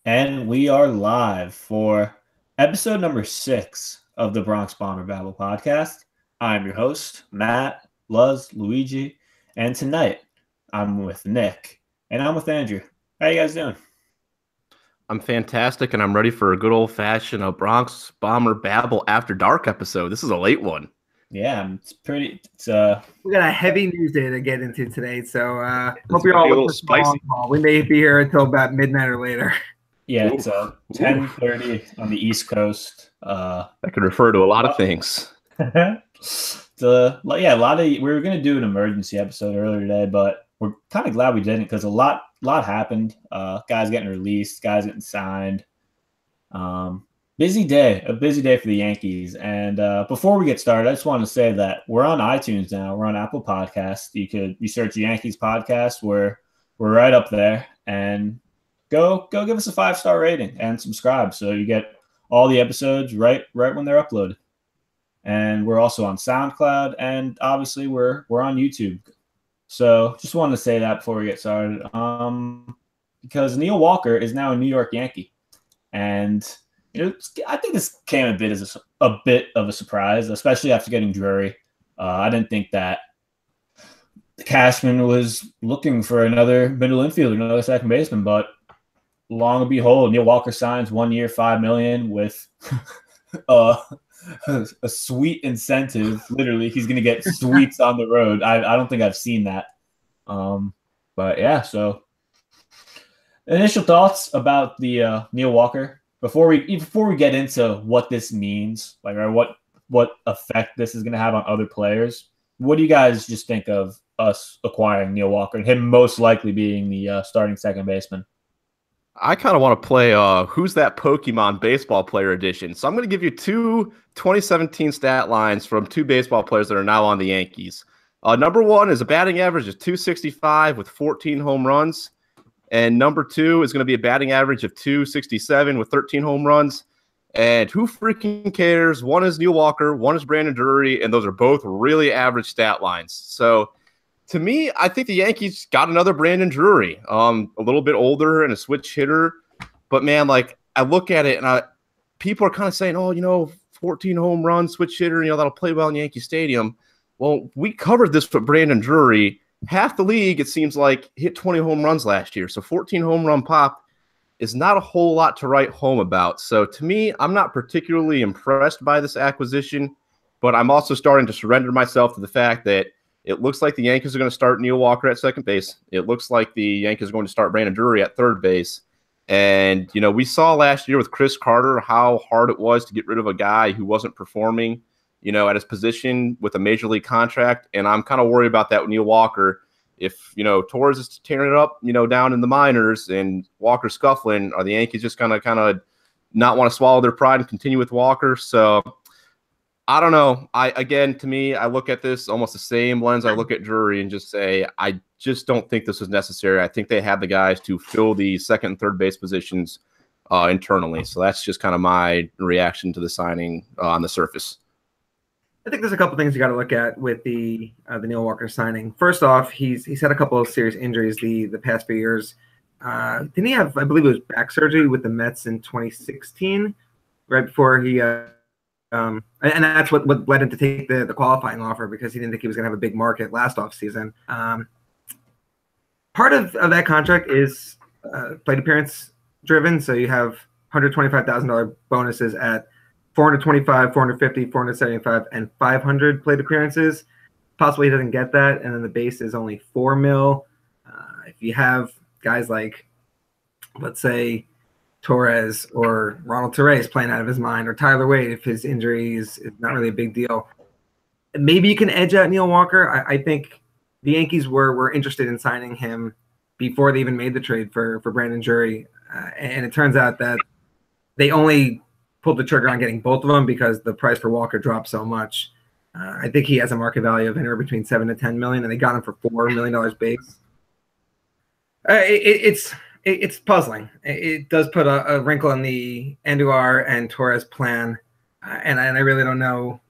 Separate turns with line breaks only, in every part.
And we are live for episode number 6 of the Bronx Bomber Babble podcast. I'm your host, Matt, Luz, Luigi, and tonight I'm with Nick and I'm with Andrew. How you guys doing?
I'm fantastic, and I'm ready for a good old-fashioned Bronx Bomber Babble After Dark episode. This is a late one.
Yeah,
we got a heavy news day to get into today, so hope
a
you're all
little spicy.
We may be here until about midnight or later.
Yeah, it's 10:30 on the East Coast.
That could refer to a lot of things.
A lot of. We were gonna do an emergency episode earlier today, but we're kind of glad we didn't because a lot happened. Guys getting released, guys getting signed. A busy day for the Yankees. And before we get started, I just want to say that we're on iTunes now. We're on Apple Podcasts. You search Yankees podcast. We're right up there, and go give us a 5-star rating and subscribe so you get all the episodes right when they're uploaded. And we're also on SoundCloud, and obviously we're on YouTube. So just wanted to say that before we get started, because Neil Walker is now a New York Yankee, and I think this came a bit of a surprise, especially after getting Drury. I didn't think that Cashman was looking for another middle infielder, another second baseman, but long and behold, Neil Walker signs 1 year, $5 million with a sweet incentive. Literally, he's going to get sweets on the road. I don't think I've seen that. But yeah, so initial thoughts about the Neil Walker before we get into what this means, like, or what effect this is going to have on other players. What do you guys just think of us acquiring Neil Walker and him most likely being the starting second baseman?
I kind of want to play Who's That Pokemon Baseball Player edition. So I'm going to give you two 2017 stat lines from two baseball players that are now on the Yankees. Number one is a batting average of .265 with 14 home runs. And number two is going to be a batting average of .267 with 13 home runs. And who freaking cares? One is Neil Walker, one is Brandon Drury, and those are both really average stat lines. So to me, I think the Yankees got another Brandon Drury, a little bit older and a switch hitter. But, man, like, I look at it, and people are kind of saying, 14 home runs, switch hitter, that'll play well in Yankee Stadium. Well, we covered this with Brandon Drury. Half the league, it seems like, hit 20 home runs last year. So 14 home run pop is not a whole lot to write home about. So to me, I'm not particularly impressed by this acquisition, but I'm also starting to surrender myself to the fact that it looks like the Yankees are going to start Neil Walker at second base. It looks like the Yankees are going to start Brandon Drury at third base. And, we saw last year with Chris Carter how hard it was to get rid of a guy who wasn't performing, at his position with a major league contract. And I'm kind of worried about that with Neil Walker. If, Torres is tearing it up, down in the minors and Walker scuffling, are the Yankees just going to kind of not want to swallow their pride and continue with Walker? So I don't know. To me, I look at this almost the same lens I look at Drury and just say, I just don't think this was necessary. I think they have the guys to fill the second and third base positions internally. So that's just kind of my reaction to the signing on the surface.
I think there's a couple things you got to look at with the Neil Walker signing. First off, he's had a couple of serious injuries the past few years. Didn't he have, I believe it was back surgery with the Mets in 2016, right before he and that's what led him to take the qualifying offer, because he didn't think he was going to have a big market last offseason. Part of that contract is plate appearance driven, so you have $125,000 bonuses at 425, 450, 475, and 500 plate appearances. Possibly he doesn't get that, and then the base is only $4 million. If you have guys like, let's say, Torres or Ronald Torres playing out of his mind, or Tyler Wade, if his injury is not really a big deal, maybe you can edge out Neil Walker. I think the Yankees were interested in signing him before they even made the trade for Brandon Drury, and it turns out that they only pulled the trigger on getting both of them because the price for Walker dropped so much. I think he has a market value of anywhere between $7 to $10 million, and they got him for $4 million base. It's puzzling. It does put a wrinkle in the Andujar and Torres plan, and I really don't know,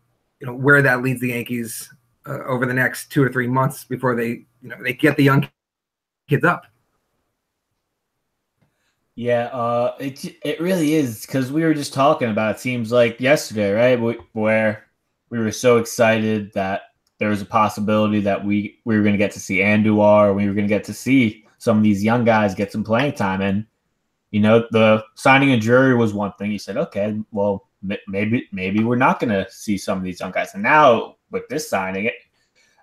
where that leads the Yankees over the next 2 or 3 months before they get the young kids up.
Yeah, it really is because we were just talking about it seems like yesterday, right? Where we were so excited that there was a possibility that we were going to get to see Andujar, we were going to get to see some of these young guys get some playing time, and the signing a jury was one thing. You said, okay, well maybe we're not going to see some of these young guys, and now with this signing,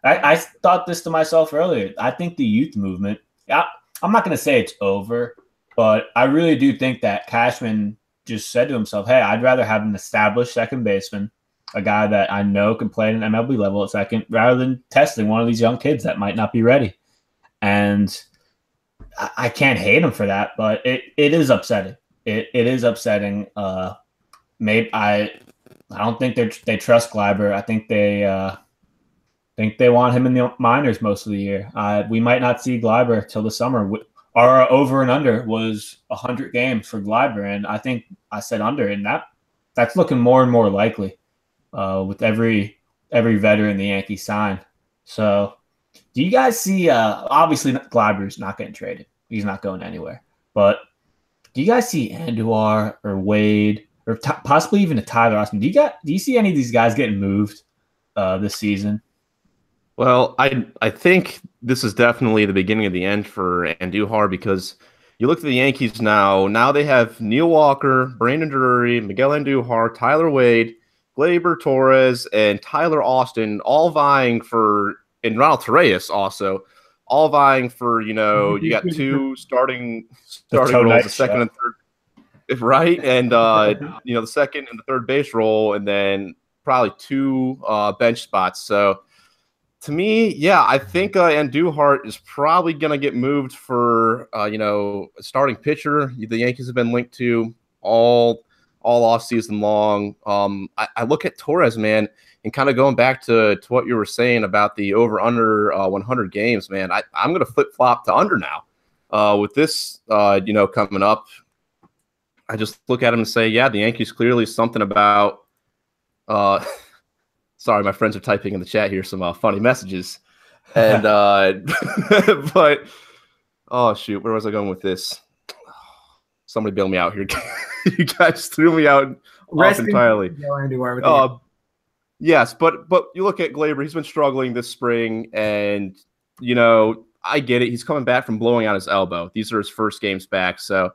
I thought this to myself earlier. I think the youth movement. I'm not going to say it's over, but I really do think that Cashman just said to himself, "Hey, I'd rather have an established second baseman, a guy that I know can play at an MLB level at second, rather than testing one of these young kids that might not be ready." And I can't hate him for that, but it is upsetting. It is upsetting. Maybe I don't think they trust Gleiber. I think they want him in the minors most of the year. We might not see Gleiber till the summer. Our over and under was 100 games for Gleiber, and I think I said under, and that's looking more and more likely with every veteran the Yankees sign. So, do you guys see? Obviously, Gleiber's not getting traded; he's not going anywhere. But do you guys see Andujar or Wade or possibly even a Tyler Austin? Do you see any of these guys getting moved this season?
Well, I think this is definitely the beginning of the end for Andujar because you look at the Yankees now. Now they have Neil Walker, Brandon Drury, Miguel Andujar, Tyler Wade, Gleyber Torres, and Tyler Austin all vying for, and Ronald Torres also, all vying for, you got two starting roles, the second and third, right? And, the second and the third base role, and then probably two bench spots. So, to me, yeah, I think Andujar is probably going to get moved for, a starting pitcher. The Yankees have been linked to all off season long. I look at Torres, man, and kind of going back to what you were saying about the over under 100 games, man. I'm going to flip flop to under now with this, coming up. I just look at him and say, yeah, the Yankees clearly something about. Sorry, my friends are typing in the chat here some funny messages. And, but, oh, shoot, where was I going with this? Somebody bail me out here. You guys threw me out off entirely. Yes, but you look at Gleyber, he's been struggling this spring, and, I get it. He's coming back from blowing out his elbow. These are his first games back. So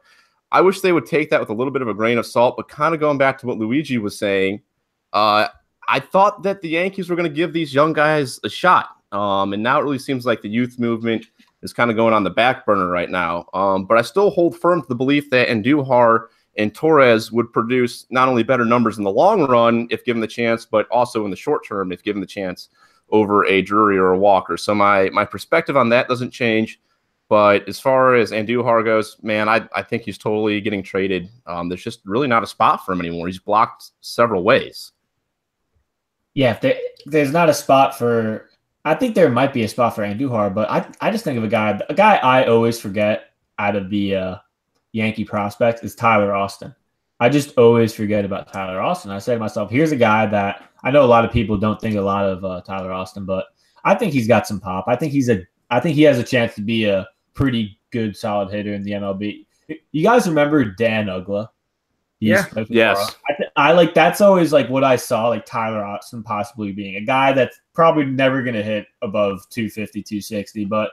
I wish they would take that with a little bit of a grain of salt, but kind of going back to what Luigi was saying, I thought that the Yankees were going to give these young guys a shot. And now it really seems like the youth movement is kind of going on the back burner right now. But I still hold firm to the belief that Andujar and Torres would produce not only better numbers in the long run if given the chance, but also in the short term if given the chance over a Drury or a Walker. So my perspective on that doesn't change. But as far as Andujar goes, man, I think he's totally getting traded. There's just really not a spot for him anymore. He's blocked several ways.
Yeah, there's not a spot for – I think there might be a spot for Andujar, but I just think of a guy I always forget out of the Yankee prospects is Tyler Austin. I just always forget about Tyler Austin. I say to myself, here's a guy that – I know a lot of people don't think a lot of Tyler Austin, but I think he's got some pop. I think he has a chance to be a pretty good, solid hitter in the MLB. You guys remember Dan Uggla?
Yes.
I like that's always like what I saw, like Tyler Austin possibly being a guy that's probably never going to hit above 250, 260, but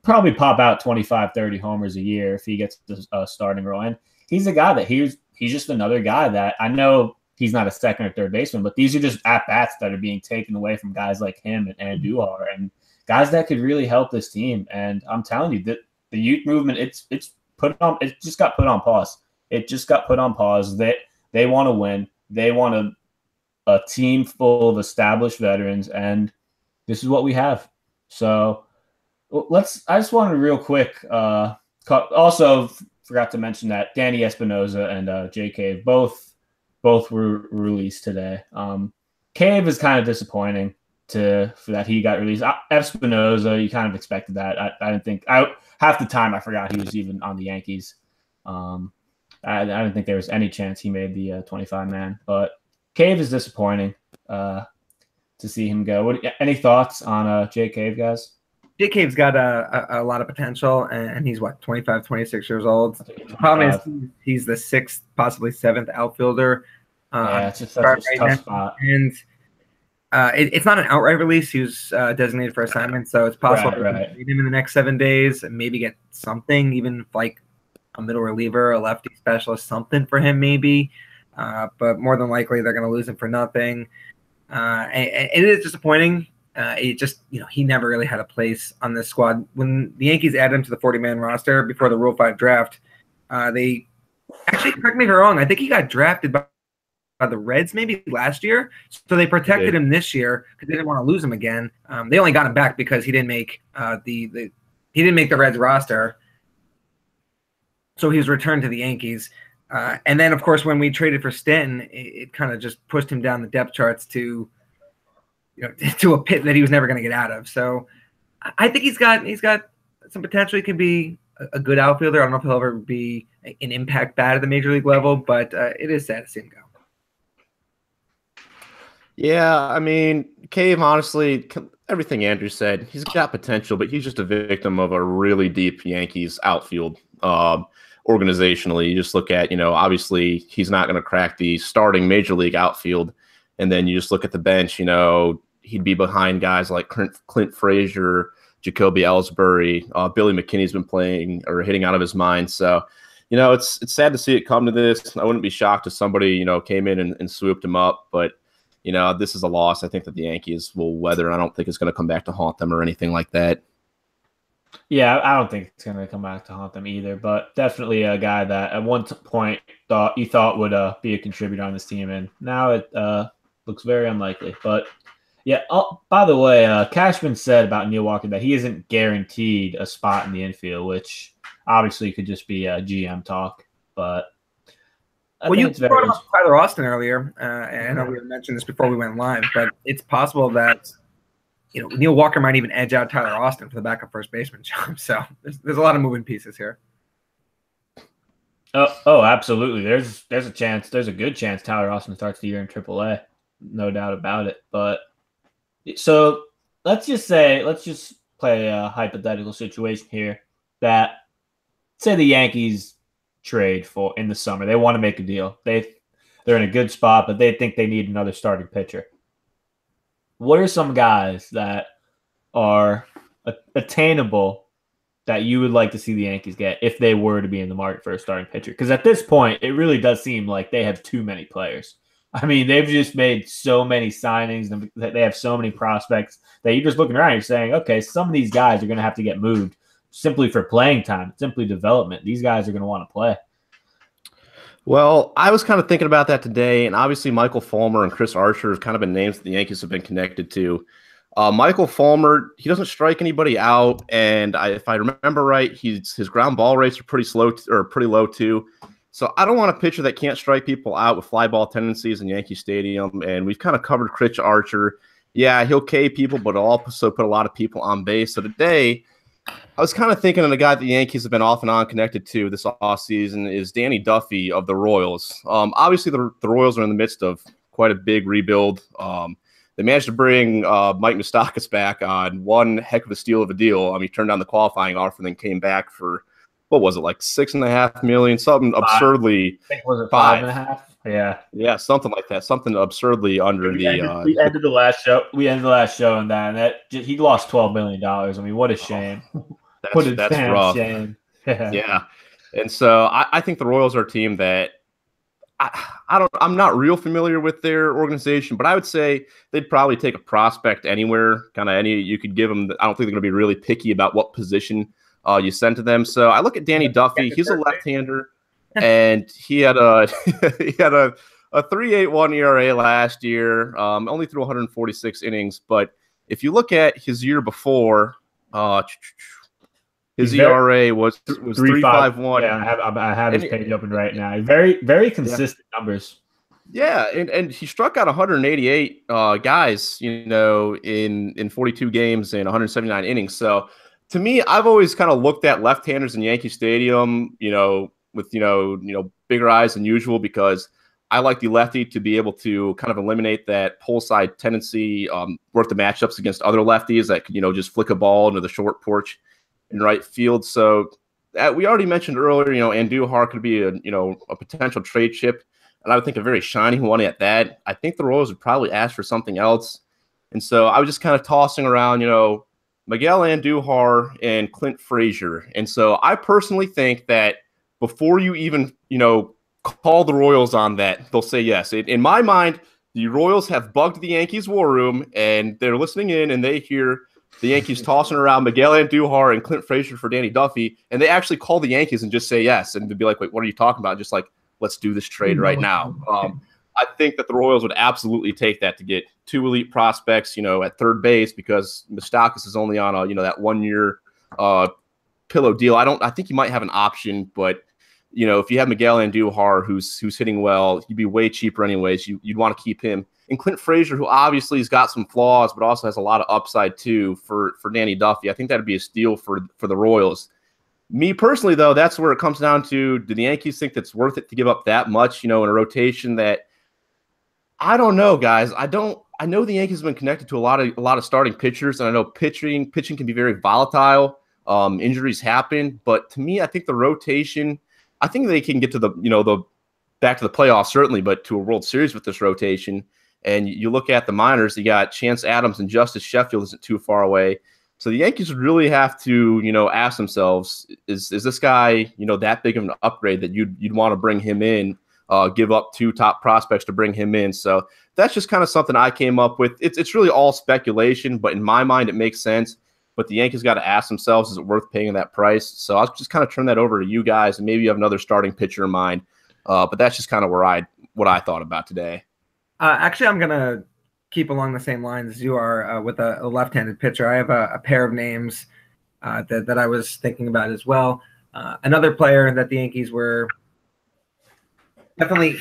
probably pop out 25, 30 homers a year if he gets the starting role. And he's a guy that he's just another guy that I know he's not a second or third baseman, but these are just at-bats that are being taken away from guys like him and Andujar and guys that could really help this team. And I'm telling you that the youth movement, it just got put on pause. It just got put on pause. They want to win. They want a team full of established veterans, and this is what we have. So I just wanted real quick. Also, forgot to mention that Danny Espinosa and Jake Cave both were released today. Cave is kind of disappointing for that he got released. Espinosa, you kind of expected that. I didn't think half the time I forgot he was even on the Yankees. I didn't think there was any chance he made the 25-man, but Cave is disappointing to see him go. Any thoughts on Jake Cave, guys?
Jake Cave's got a lot of potential, and he's, what, 25, 26 years old. The problem is he's the 6th, possibly 7th outfielder.
It's just such a tough spot.
And it's not an outright release. He was designated for assignment, so it's possible to read him in the next 7 days and maybe get something, even like a middle reliever, a lefty specialist, something for him maybe. But more than likely, they're going to lose him for nothing. And it is disappointing. It just, he never really had a place on this squad. When the Yankees added him to the 40-man roster before the Rule 5 draft, they actually, correct me if I'm wrong, I think he got drafted by the Reds maybe last year. So they protected him this year because they didn't want to lose him again. They only got him back because he didn't make he didn't make the Reds roster. So he was returned to the Yankees. And then, of course, when we traded for Stanton, it kind of just pushed him down the depth charts to a pit that he was never going to get out of. So I think he's got some potential. He can be a good outfielder. I don't know if he'll ever be an impact bat at the major league level, but it is sad to see him go.
Yeah, I mean, Cave, honestly, everything Andrew said, he's got potential, but he's just a victim of a really deep Yankees outfield. Organizationally, you just look at, obviously he's not going to crack the starting major league outfield. And then you just look at the bench, he'd be behind guys like Clint Frazier, Jacoby Ellsbury, Billy McKinney's been playing or hitting out of his mind. So, it's sad to see it come to this. I wouldn't be shocked if somebody, came in and swooped him up. But, this is a loss I think that the Yankees will weather. I don't think it's going to come back to haunt them or anything like that.
Yeah, I don't think it's going to come back to haunt them either, but definitely a guy that at one point you thought would be a contributor on this team, and now it looks very unlikely. But yeah, by the way, Cashman said about Neil Walker that he isn't guaranteed a spot in the infield, which obviously could just be GM talk. But
you brought up Tyler Austin earlier, and I know we mentioned this before we went live, but it's possible that Neil Walker might even edge out Tyler Austin for the backup first baseman job. So there's a lot of moving pieces here.
Oh, absolutely. There's a chance. There's a good chance Tyler Austin starts the year in AAA. No doubt about it. But so let's just play a hypothetical situation here that say the Yankees trade for in the summer. They want to make a deal. They're in a good spot, but they think they need another starting pitcher. What are some guys that are attainable that you would like to see the Yankees get if they were to be in the market for a starting pitcher? Because at this point, it really does seem like they have too many players. I mean, they've just made so many signings, and they have so many prospects that you're just looking around and you're saying, okay, some of these guys are going to have to get moved simply for playing time, simply development. These guys are going to want to play.
Well, I was kind of thinking about that today, and obviously Michael Fulmer and Chris Archer have kind of been names that the Yankees have been connected to. Michael Fulmer, he doesn't strike anybody out, and if I remember right, his ground ball rates are pretty low too. So I don't want a pitcher that can't strike people out with fly ball tendencies in Yankee Stadium, and we've kind of covered Chris Archer. Yeah, he'll K people, but he'll also put a lot of people on base. So today, I was kind of thinking of the guy that the Yankees have been off and on connected to this offseason is Danny Duffy of the Royals. Obviously, the Royals are in the midst of quite a big rebuild. They managed to bring Mike Moustakas back on one heck of a steal of a deal. I mean, he turned down the qualifying offer and then came back for, what was it, like $6.5 million? Something absurdly.
I think was it 5.5? Yeah,
something like that. Something absurdly under
we ended the last show. We ended the last show on that, and he lost $12 million. I mean, what a shame.
That's rough.
Shame.
Yeah. And so I think the Royals are a team that I'm not real familiar with their organization, but I would say they'd probably take a prospect anywhere, kind of any you could give them. I don't think they're going to be really picky about what position you send to them. So I look at Danny Duffy. He's a left-hander, and he had a 3.81 ERA last year. Only threw 146 innings, but if you look at his year before, his ERA was 3.51.
Yeah, I have his page open right now. Very, very consistent numbers.
Yeah, and he struck out 188 guys, in 42 games and 179 innings. So to me, I've always kind of looked at left-handers in Yankee Stadium, with bigger eyes than usual, because I like the lefty to be able to kind of eliminate that pull side tendency, work the matchups against other lefties that could, just flick a ball into the short porch in right field. So we already mentioned earlier, Andujar could be a potential trade chip, and I would think a very shining one at that. I think the Royals would probably ask for something else. And so I was just kind of tossing around, Miguel Andujar and Clint Frazier. And so I personally think that before you even, call the Royals on that, they'll say yes. In my mind, the Royals have bugged the Yankees war room, and they're listening in, and they hear the Yankees tossing around Miguel Andujar and Clint Frazier for Danny Duffy, and they actually call the Yankees and just say yes, and they'd be like, wait, what are you talking about? Just like, let's do this trade right now. I think that the Royals would absolutely take that to get two elite prospects, at third base, because Moustakas is only on that 1 year pillow deal. I think you might have an option, but if you have Miguel Andujar who's hitting well, he'd be way cheaper anyways. You'd want to keep him. And Clint Frazier, who obviously has got some flaws, but also has a lot of upside too for Danny Duffy. I think that'd be a steal for the Royals. Me personally, though, that's where it comes down to, do the Yankees think that's worth it to give up that much, in a rotation that, I don't know, guys. I know the Yankees have been connected to a lot of starting pitchers, and I know pitching can be very volatile. Injuries happen, but to me, I think the rotation, I think they can get to the back to the playoffs, certainly, but to a World Series with this rotation. And you look at the minors, you got Chance Adams and Justice Sheffield isn't too far away. So the Yankees would really have to, ask themselves, is this guy, that big of an upgrade that you'd want to bring him in, give up two top prospects to bring him in. So that's just kind of something I came up with. It's really all speculation, but in my mind, it makes sense. But the Yankees got to ask themselves, is it worth paying that price? So I'll just kind of turn that over to you guys, and maybe you have another starting pitcher in mind. But that's just kind of what I thought about today.
Actually, I'm going to keep along the same lines as you are with a left-handed pitcher. I have a pair of names that I was thinking about as well. Another player that the Yankees were definitely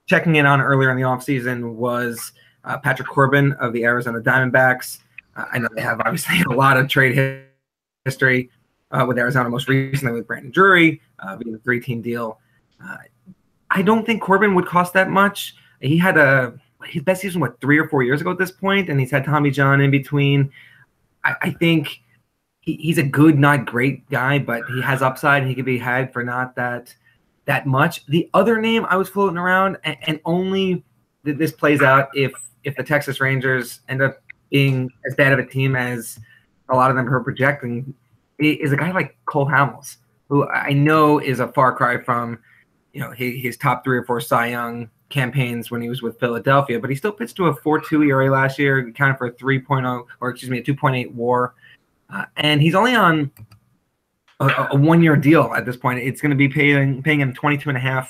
checking in on earlier in the offseason was Patrick Corbin of the Arizona Diamondbacks. I know they have obviously a lot of trade history with Arizona, most recently with Brandon Drury, being a 3-team deal. I don't think Corbin would cost that much. He had his best season, 3 or 4 years ago at this point, and he's had Tommy John in between. I think he's a good, not great guy, but he has upside, and he could be had for not that much. The other name I was floating around, and only this plays out if the Texas Rangers end up being as bad of a team as a lot of them are projecting, is a guy like Cole Hamels, who I know is a far cry from his top 3 or 4 Cy Young campaigns when he was with Philadelphia, but he still pitched to a 4.2 ERA last year, accounted for a 2.8 WAR, and he's only on a 1 year deal at this point. It's going to be paying him $22.5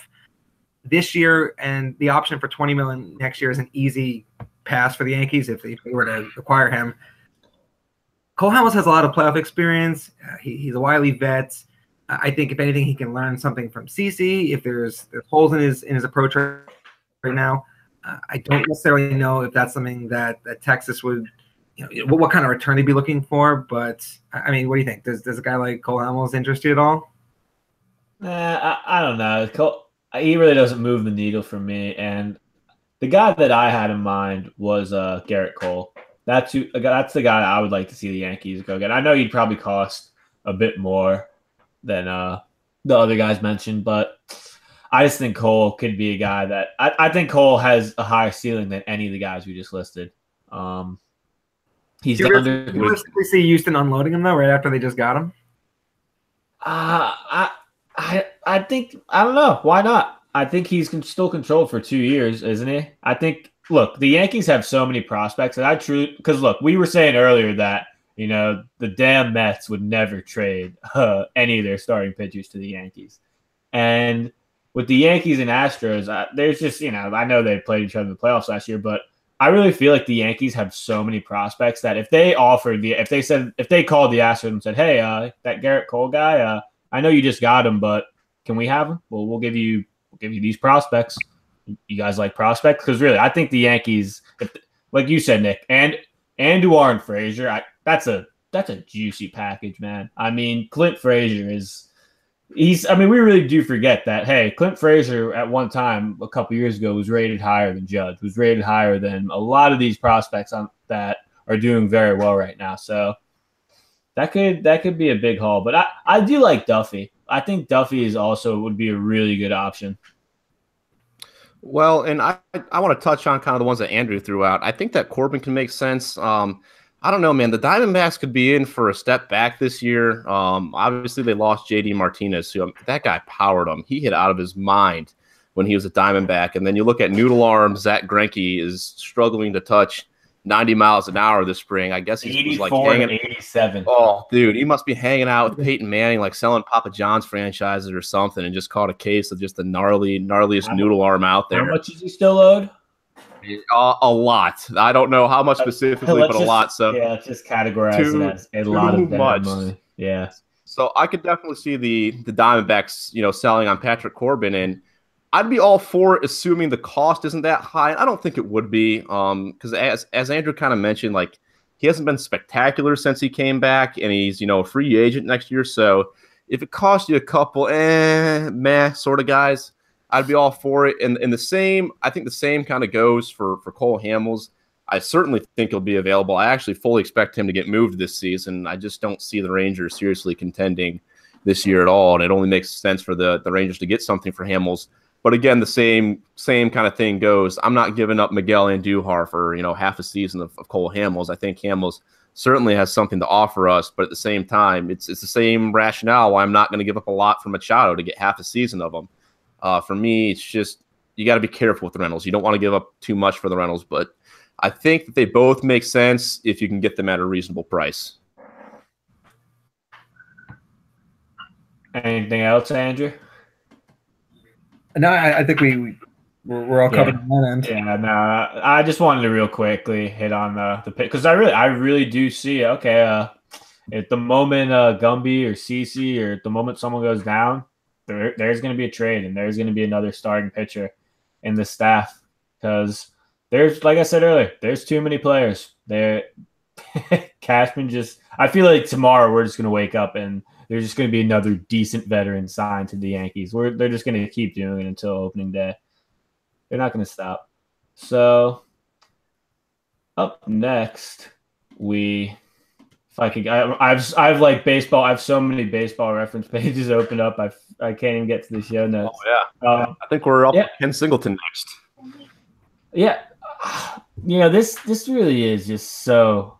this year, and the option for $20 million next year is an easy pass for the Yankees if they were to acquire him. Cole Hamels has a lot of playoff experience. He's a wily vet. I think if anything, he can learn something from CC. If there's holes in his approach right now, I don't necessarily know if that's something that Texas would, what kind of return they'd be looking for. But I mean, what do you think? Does a guy like Cole Hamels interest you at all?
I don't know. He really doesn't move the needle for me. And the guy that I had in mind was Garrett Cole. That's the guy I would like to see the Yankees go get. I know he'd probably cost a bit more than the other guys mentioned, but I just think Cole could be a guy that I think Cole has a higher ceiling than any of the guys we just listed. He's
you realistically see Houston unloading him though right after they just got him?
I think, I don't know. Why not? I think he's still controlled for 2 years, isn't he? I think, look, the Yankees have so many prospects, and because look, we were saying earlier that, the damn Mets would never trade any of their starting pitchers to the Yankees. And with the Yankees and Astros, there's just, I know they played each other in the playoffs last year, but I really feel like the Yankees have so many prospects that if they called the Astros and said, hey, that Garrett Cole guy, I know you just got him, but can we have him? Well, we'll give you these prospects. You guys like prospects? Because really, I think the Yankees, like you said, Nick, and Andujar and Frazier, that's a juicy package, man. I mean, Clint Frazier is I mean, we really do forget that, hey, Clint Frazier at one time a couple years ago was rated higher than Judge, was rated higher than a lot of these prospects that are doing very well right now. So that could be a big haul. But I do like Duffy. I think Duffy would be a really good option.
Well, and I want to touch on kind of the ones that Andrew threw out. I think that Corbin can make sense. I don't know, man. The Diamondbacks could be in for a step back this year. Obviously, they lost J.D. Martinez. That guy powered him. He hit out of his mind when he was a Diamondback. And then you look at Noodle Arm, Zach Greinke is struggling to touch 90 miles an hour this spring. I guess he's like hanging
87.
Oh, dude, he must be hanging out with Peyton Manning, like selling Papa John's franchises or something, and just caught a case of just the gnarliest noodle arm out there.
How much is he still owed?
A lot. I don't know how much specifically, but a lot. So
yeah, let's just categorize it as a lot of money. Yeah.
So I could definitely see the Diamondbacks, selling on Patrick Corbin, and I'd be all for it, assuming the cost isn't that high. I don't think it would be, because as Andrew kind of mentioned, like he hasn't been spectacular since he came back, and he's a free agent next year. So if it costs you a couple meh sort of guys, I'd be all for it. And I think the same kind of goes for Cole Hamels. I certainly think he'll be available. I actually fully expect him to get moved this season. I just don't see the Rangers seriously contending this year at all. And it only makes sense for the Rangers to get something for Hamels. But again, the same kind of thing goes. I'm not giving up Miguel Andujar for half a season of Cole Hamels. I think Hamels certainly has something to offer us, but at the same time, it's the same rationale why I'm not going to give up a lot for Machado to get half a season of him. For me, it's just you got to be careful with the rentals. You don't want to give up too much for the rentals, but I think that they both make sense if you can get them at a reasonable price.
Anything else, Andrew?
No, I think we're all covered on that end.
Yeah, no, I just wanted to real quickly hit on the pick because I really do see at the moment Gumby or CeCe or at the moment someone goes down, there's going to be a trade and there's going to be another starting pitcher in the staff because there's, like I said earlier, there's too many players. Cashman I feel like tomorrow we're just going to wake up and there's just going to be another decent veteran signed to the Yankees. They're just going to keep doing it until opening day. They're not going to stop. So up next, I've like baseball. I have so many baseball reference pages opened up. I can't even get to the show notes.
Oh yeah, I think we're up Ken Singleton next.
Yeah, this really is just so.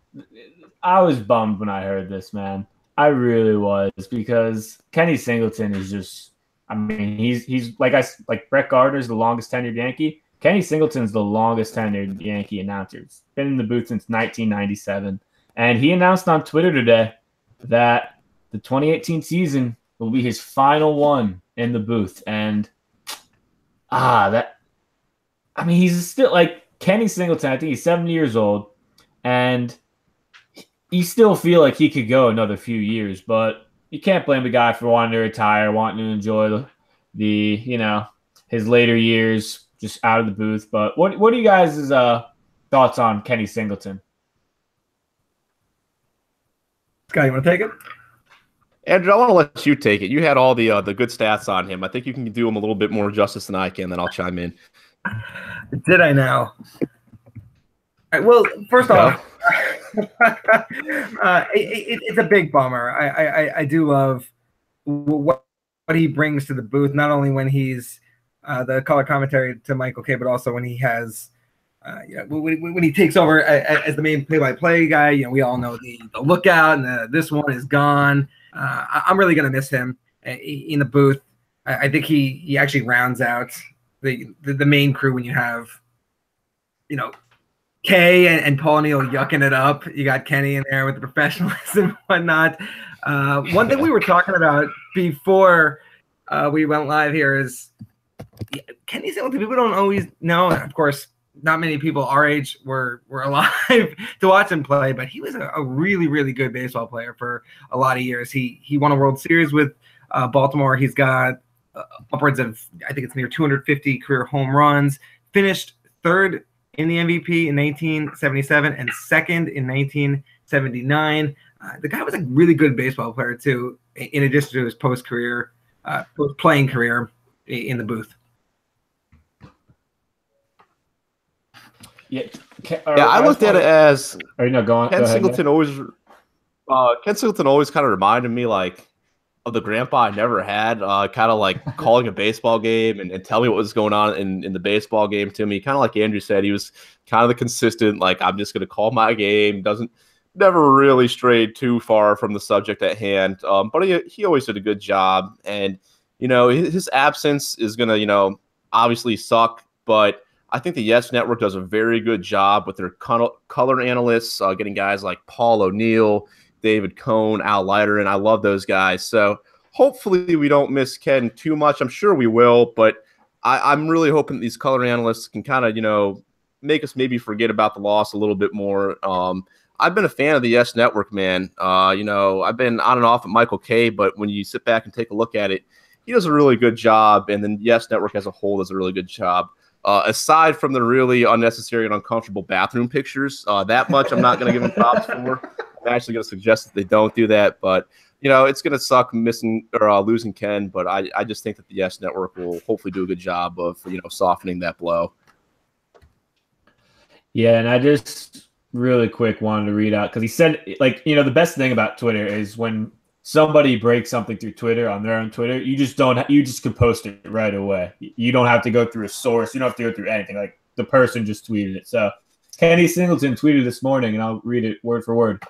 I was bummed when I heard this, man. I really was because Kenny Singleton is just. I mean, he's like Brett Gardner's the longest tenured Yankee. Kenny Singleton's the longest tenured Yankee announcer. He's been in the booth since 1997. And he announced on Twitter today that the 2018 season will be his final one in the booth. And he's still like Kenny Singleton. I think he's 70 years old, and you still feel like he could go another few years. But you can't blame the guy for wanting to retire, wanting to enjoy his later years just out of the booth. But what are you guys' thoughts on Kenny Singleton?
Scott, you want to take it?
Andrew, I want to let you take it. You had all the good stats on him. I think you can do him a little bit more justice than I can, then I'll chime in.
Did I now? All right, well, first off, it's a big bummer. I do love what he brings to the booth, not only when he's the color commentary to Michael K, but also when he has when he takes over as the main play-by-play guy. We all know the lookout and this one is gone. I'm really gonna miss him in the booth. I think he actually rounds out the main crew when you have Kay and Paul O'Neill yucking it up. You got Kenny in there with the professionalism and whatnot. One thing we were talking about before we went live here is Kenny Singleton. People don't always know. Of course, not many people our age were alive to watch him play, but he was a really, really good baseball player for a lot of years. He won a World Series with Baltimore. He's got upwards of, I think it's near 250 career home runs, finished third in the MVP in 1977 and second in 1979. The guy was a really good baseball player too, in addition to his post-career playing career in the booth.
Yeah,
I looked at it as
go on.
Ken
Go ahead,
Singleton always kind of reminded me like of the grandpa I never had, kind of like calling a baseball game and tell me what was going on in the baseball game to me. Kind of like Andrew said, he was kind of the consistent, like, I'm just going to call my game. Never really strayed too far from the subject at hand. But he always did a good job. And, his absence is going to, obviously suck. But I think the Yes Network does a very good job with their color analysts, getting guys like Paul O'Neill, David Cohn, Al Leiter, and I love those guys. So hopefully we don't miss Ken too much. I'm sure we will, but I'm really hoping these color analysts can kind of, make us maybe forget about the loss a little bit more. I've been a fan of the Yes Network, man. I've been on and off at Michael K, but when you sit back and take a look at it, he does a really good job, and then Yes Network as a whole does a really good job. Aside from the really unnecessary and uncomfortable bathroom pictures, that much I'm not going to give them props for. I'm actually going to suggest that they don't do that, but it's going to suck missing or losing Ken. But I just think that the Yes Network will hopefully do a good job of softening that blow.
Yeah, and I just really quick wanted to read out because he said, like, the best thing about Twitter is when somebody breaks something through Twitter on their own Twitter, you just can post it right away. You don't have to go through a source. You don't have to go through anything. Like, the person just tweeted it. So Kenny Singleton tweeted this morning, and I'll read it word for word.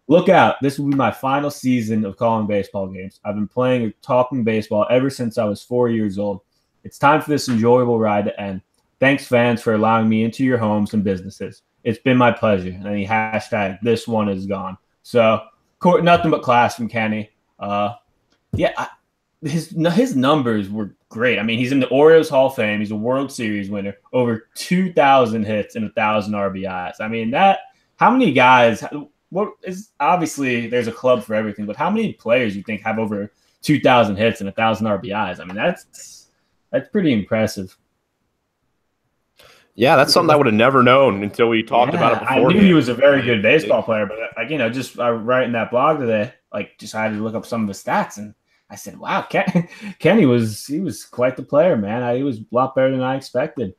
Look out. This will be my final season of calling baseball games. I've been playing and talking baseball ever since I was 4 years old. It's time for this enjoyable ride to end. Thanks, fans, for allowing me into your homes and businesses. It's been my pleasure. And then he hashtag this one is gone. So nothing but class from Kenny. His numbers were great. I mean, he's in the Orioles Hall of Fame. He's a World Series winner. Over 2,000 hits and 1,000 RBIs. I mean, how many guys? What is obviously there's a club for everything, but how many players you think have over 2,000 hits and 1,000 RBIs? I mean, that's pretty impressive.
Yeah, that's something I would have never known until we talked about it before.
I knew he was a very good baseball player, but just writing that blog today, just had to look up some of his stats, and I said, "Wow, Kenny was quite the player, man. He was a lot better than I expected.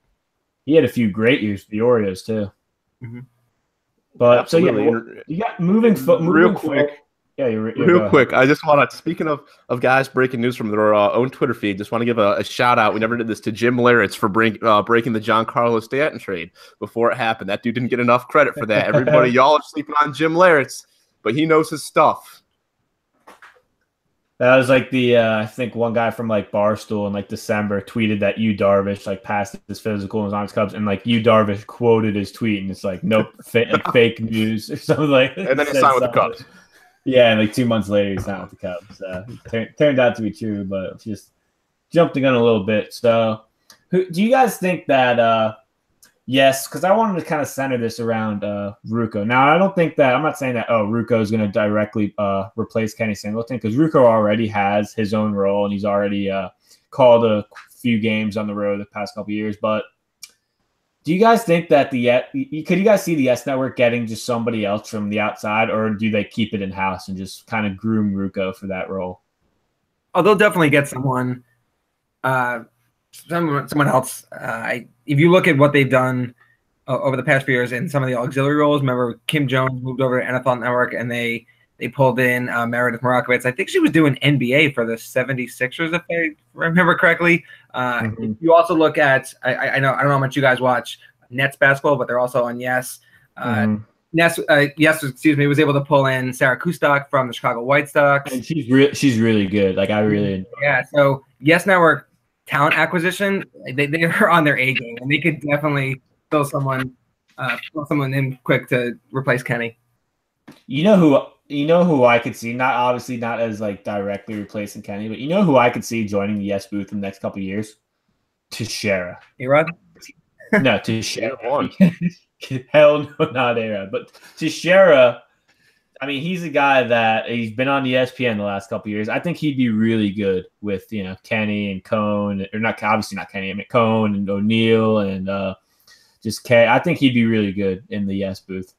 He had a few great years for the Orioles too." Mm-hmm. But
absolutely.
You got moving
real quick.
Forward. Yeah,
real quick. I just want to, speaking of guys breaking news from their own Twitter feed, just want to give a shout out. We never did this to Jim Laritz for breaking the Giancarlo Stanton trade before it happened. That dude didn't get enough credit for that. Everybody, y'all are sleeping on Jim Laritz, but he knows his stuff.
That was like the I think one guy from like Barstool in like December tweeted that Yu Darvish passed his physical and was on his Cubs, and like Yu Darvish quoted his tweet, and it's like nope, fake news or something like.
And then he signed with the Cubs.
Yeah, and like 2 months later, he signed with the Cubs. It turned out to be true, but just jumped the gun a little bit. So, do you guys think that? Yes, because I wanted to kind of center this around Ruocco. Now, I don't think that – I'm not saying that, Ruocco is going to directly replace Kenny Singleton, because Ruocco already has his own role, and he's already called a few games on the road the past couple of years. But do you guys think that could you guys see the Yes Network getting just somebody else from the outside, or do they keep it in-house and just kind of groom Ruocco for that role?
Oh, they'll definitely get someone else. If you look at what they've done over the past few years in some of the auxiliary roles, remember Kim Jones moved over to NFL Network, and they pulled in Meredith Morakowitz. I think she was doing NBA for the 76ers, if I remember correctly. You also look at I don't know how much you guys watch Nets basketball, but they're also on Yes. Yes, was able to pull in Sarah Kustok from the Chicago White Sox,
and she's really good. Like, I really enjoy her.
So Yes Network talent acquisition, they are on their A game, and they could definitely fill someone in quick to replace Kenny.
You know who I could see, not as like directly replacing Kenny, but you know who I could see joining the Yes booth in the next couple of years? Teixeira.
A-Rod?
No, Teixeira. Hell no, not A-Rod. But Teixeira, I mean, he's a guy that he's been on ESPN the last couple of years. I think he'd be really good with, Kenny and Cohn, or not, obviously not Kenny, I mean Cohn and O'Neill and just Kay. I think he'd be really good in the Yes booth.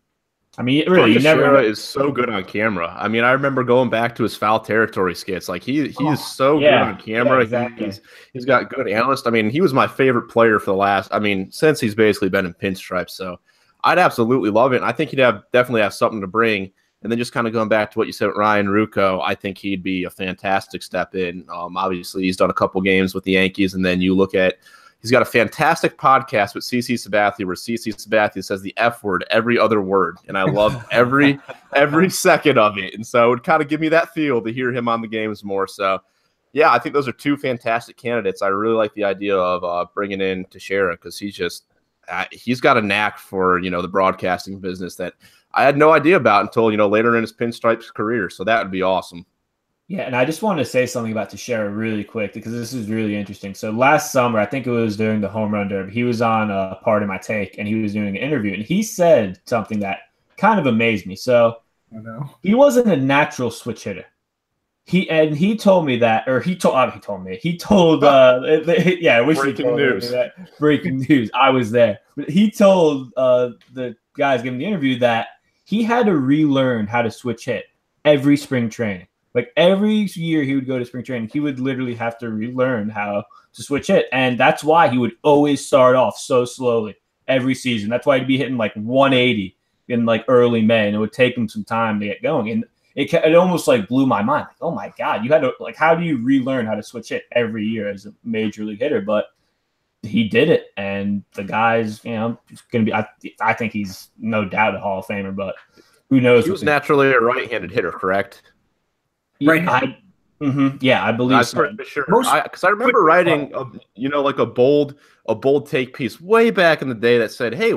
I mean, really, you never
Teixeira is so good on camera. I mean, I remember going back to his foul territory skits. Like he is so good on camera.
Exactly.
He's got good analysts. I mean, he was my favorite player for the last. I mean, since he's basically been in Pinstripe. So I'd absolutely love it. And I think he'd definitely have something to bring. And then just kind of going back to what you said with Ryan Ruocco, I think he'd be a fantastic step in. Obviously, he's done a couple games with the Yankees, and then you look at he's got a fantastic podcast with CC Sabathia where CC Sabathia says the F word every other word, and I love every second of it. And so it would kind of give me that feel to hear him on the games more. So, yeah, I think those are two fantastic candidates. I really like the idea of bringing in Teixeira because he's got a knack for the broadcasting business that I had no idea about until later in his Pinstripes career. So that would be awesome.
Yeah, and I just wanted to say something about Teixeira really quick because this is really interesting. So last summer, I think it was during the home run derby, he was on a Part of My Take, and he was doing an interview, and he said something that kind of amazed me. So he wasn't a natural switch hitter. He told me that, or he told me. He told yeah, I wish
breaking news.
That. Breaking news. I was there. But he told the guys giving the interview that he had to relearn how to switch hit every spring training. Like every year he would go to spring training, he would literally have to relearn how to switch hit. And that's why he would always start off so slowly every season. That's why he'd be hitting like 180 in like early May, and it would take him some time to get going. And it almost like blew my mind. Like, oh my God, you had to like, how do you relearn how to switch hit every year as a major league hitter? But he did it. And the guy's, going to be, I think he's no doubt a Hall of Famer, but who knows?
He was naturally a right-handed hitter, correct?
Right. Yeah, I believe so.
Sure. Because I remember writing, like a bold take piece way back in the day that said, "Hey,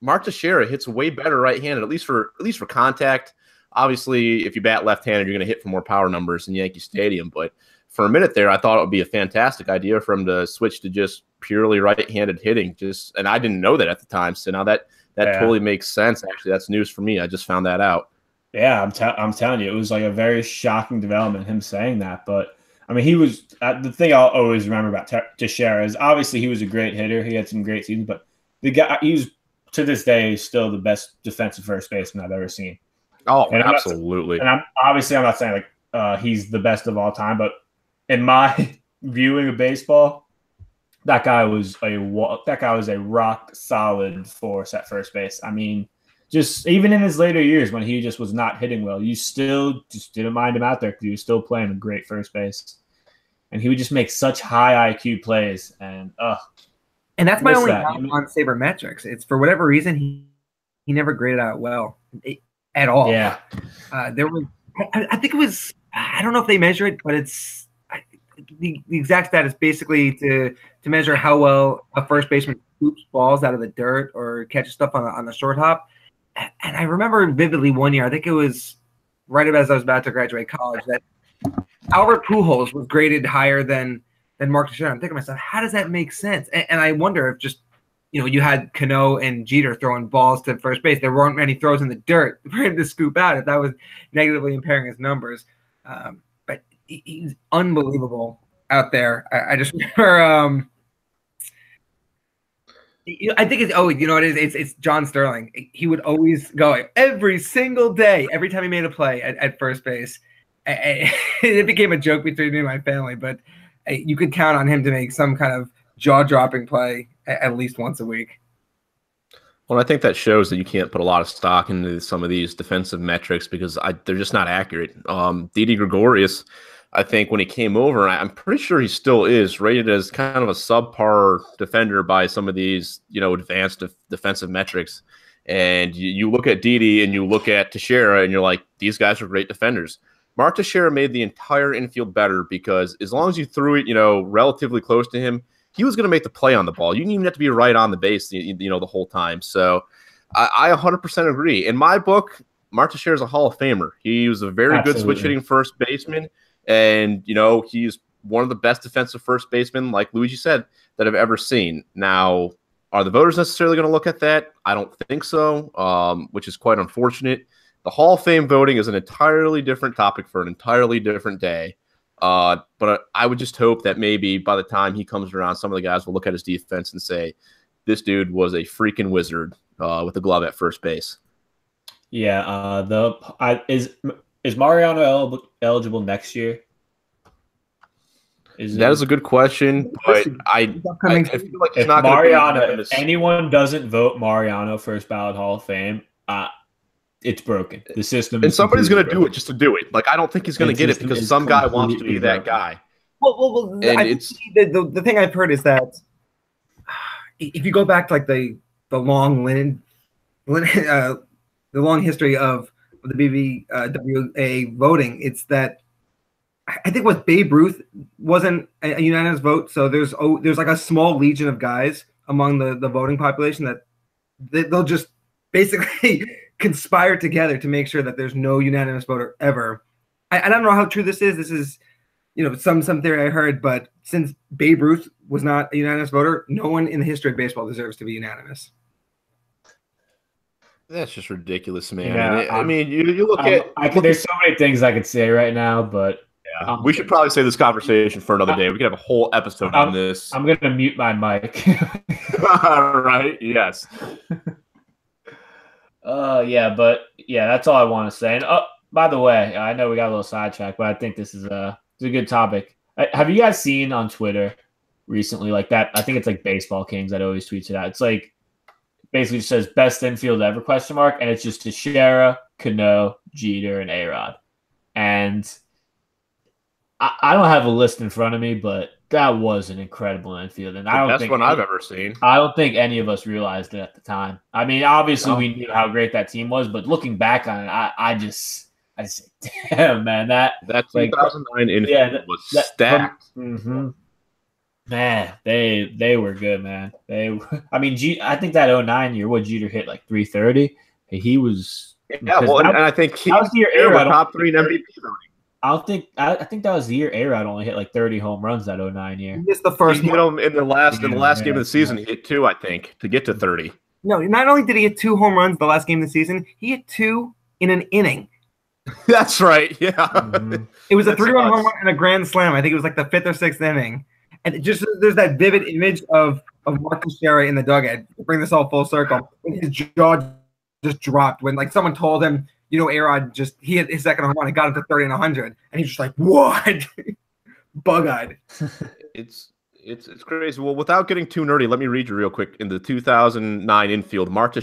Mark Teixeira hits way better right-handed, at least for contact. Obviously, if you bat left-handed, you're going to hit for more power numbers in Yankee Stadium. But for a minute there, I thought it would be a fantastic idea for him to switch to just purely right-handed hitting. And I didn't know that at the time. So now that totally makes sense. Actually, that's news for me. I just found that out.
Yeah, I'm telling you, it was like a very shocking development, him saying that. But, I mean, he was the thing I'll always remember about Teixeira is obviously he was a great hitter. He had some great seasons, but the guy, he was, to this day, still the best defensive first baseman I've ever seen.
Oh, and absolutely.
I'm not saying like he's the best of all time, but in my viewing of baseball, that guy was a rock solid force at first base. I mean, just even in his later years when he just was not hitting well, you still just didn't mind him out there because he was still playing a great first base. And he would just make such high IQ plays. And
that's my only problem on sabermetrics. It's for whatever reason he never graded out well at all.
Yeah.
There was, I think it was, I don't know if they measure it, but it's the exact stat is basically to measure how well a first baseman scoops balls out of the dirt or catches stuff on the short hop. And I remember vividly one year, I think it was right as I was about to graduate college, that Albert Pujols was graded higher than Mark Teixeira. I'm thinking to myself, how does that make sense? And I wonder if just, you had Cano and Jeter throwing balls to first base. There weren't many throws in the dirt for him to scoop out if that was negatively impairing his numbers. But he's unbelievable out there. I just remember I think it's John Sterling. He would always go every single day, every time he made a play at first base. It became a joke between me and my family, but you could count on him to make some kind of jaw-dropping play at least once a week.
Well, I think that shows that you can't put a lot of stock into some of these defensive metrics because they're just not accurate. Didi Gregorius, I think when he came over, I'm pretty sure he still is rated as kind of a subpar defender by some of these, advanced defensive metrics. And you look at Didi and you look at Teixeira and you're like, these guys are great defenders. Mark Teixeira made the entire infield better because as long as you threw it, relatively close to him, he was going to make the play on the ball. You didn't even have to be right on the base, the whole time. So I 100% agree. In my book, Mark Teixeira is a Hall of Famer. He was a very good switch hitting first baseman. And, he's one of the best defensive first basemen, like Luigi said, that I've ever seen. Now, are the voters necessarily going to look at that? I don't think so, which is quite unfortunate. The Hall of Fame voting is an entirely different topic for an entirely different day. But I would just hope that maybe by the time he comes around, some of the guys will look at his defense and say, this dude was a freaking wizard with a glove at first base.
Yeah. Is Mariano eligible next year?
That is a good question, but I feel like it's
if
not
Mariano,
going to be
if anyone doesn't vote Mariano first ballot Hall of Fame, it's broken. The system
and
is
somebody's going to do
broken.
it just to do it. Like I don't think he's going to get it because some guy wants to be that guy.
Well,
and
the thing I've heard is that if you go back to like the long the long history of the BBWA voting, it's that I think with Babe Ruth wasn't a unanimous vote, so there's like a small legion of guys among the voting population that they'll just basically conspire together to make sure that there's no unanimous voter ever. I don't know how true this is. This is some theory I heard, but since Babe Ruth was not a unanimous voter, no one in the history of baseball deserves to be unanimous.
That's just ridiculous, man.
Yeah,
I mean, you look at.
There's so many things I could say right now, but
yeah, we should probably save this conversation for another day. We could have a whole episode on this.
I'm gonna mute my mic.
All right. Yes.
Yeah, but yeah, that's all I want to say. And by the way, I know we got a little sidetracked, but I think this is a good topic. Have you guys seen on Twitter recently like that? I think it's like Baseball Kings that always tweets it out. It's like basically says best infield ever ? And it's just Teixeira, Cano, Jeter, and A-Rod. And I don't have a list in front of me, but that was an incredible infield. And
the best one I've ever seen.
I don't think any of us realized it at the time. I mean, obviously we knew how great that team was, but looking back on it, I just say, damn, man, that
2009 infield was stacked.
Man, they were good, man. I think that 09 year, Jeter hit like 330. He was
and I think he was the top 3 in MVP voting.
I think that was the year A-Rod only hit like 30 home runs that 09 year.
He missed the first
one. In the last game of the season, he hit 2, I think, to get to 30.
No, not only did he hit 2 home runs the last game of the season, he hit 2 in an inning.
That's right. Yeah.
Mm-hmm. It was a 3-run home run and a grand slam. I think it was like the 5th or 6th inning. And there's that vivid image of Mark Teixeira in the dugout. Bring this all full circle. And his jaw just dropped when like someone told him, A-Rod he hit his second home run and got him to 30 and 100, and he's just like, what? Bug-eyed.
It's crazy. Well, without getting too nerdy, let me read you real quick. In the 2009 infield, Mark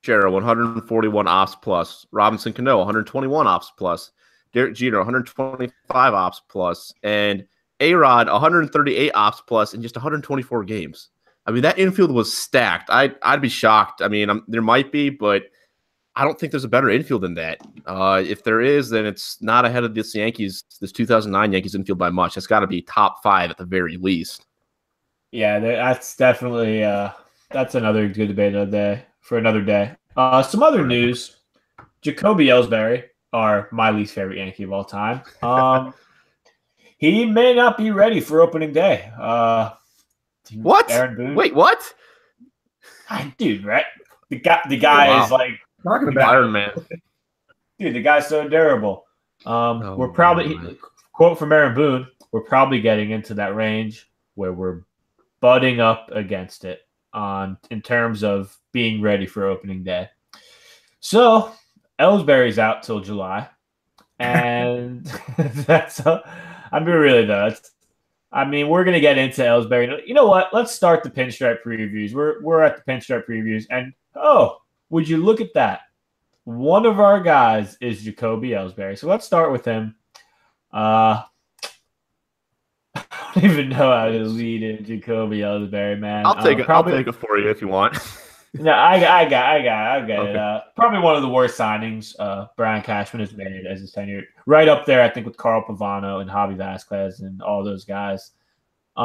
Teixeira, 141 ops plus. Robinson Cano, 121 ops plus. Derek Jeter, 125 ops plus. And A-Rod, 138 ops plus in just 124 games. I mean, that infield was stacked. I'd be shocked. I mean, there might be, but I don't think there's a better infield than that. If there is, then it's not ahead of this 2009 Yankees infield by much. It's got to be top 5 at the very least.
Yeah, that's definitely that's another good debate for another day. Some other news: Jacoby Ellsbury, my least favorite Yankee of all time. He may not be ready for opening day.
What?
Aaron Boone.
Wait, what?
Dude, right? The guy is like
talking about
Iron Man.
Dude, the guy's so durable. We're probably quote from Aaron Boone. We're probably getting into that range where we're butting up against it in terms of being ready for opening day. So Ellsbury's out till July, and that's. Really though. We're gonna get into Ellsbury. You know what? Let's start the Pinstripe Previews. We're at the Pinstripe Previews, and would you look at that? One of our guys is Jacoby Ellsbury. So let's start with him. I don't even know how to lead in Jacoby Ellsbury, man.
I'll take it for you if you want.
No, I got it. Probably one of the worst signings Brian Cashman has made as his tenure. Right up there, I think, with Carl Pavano and Javi Vasquez and all those guys. He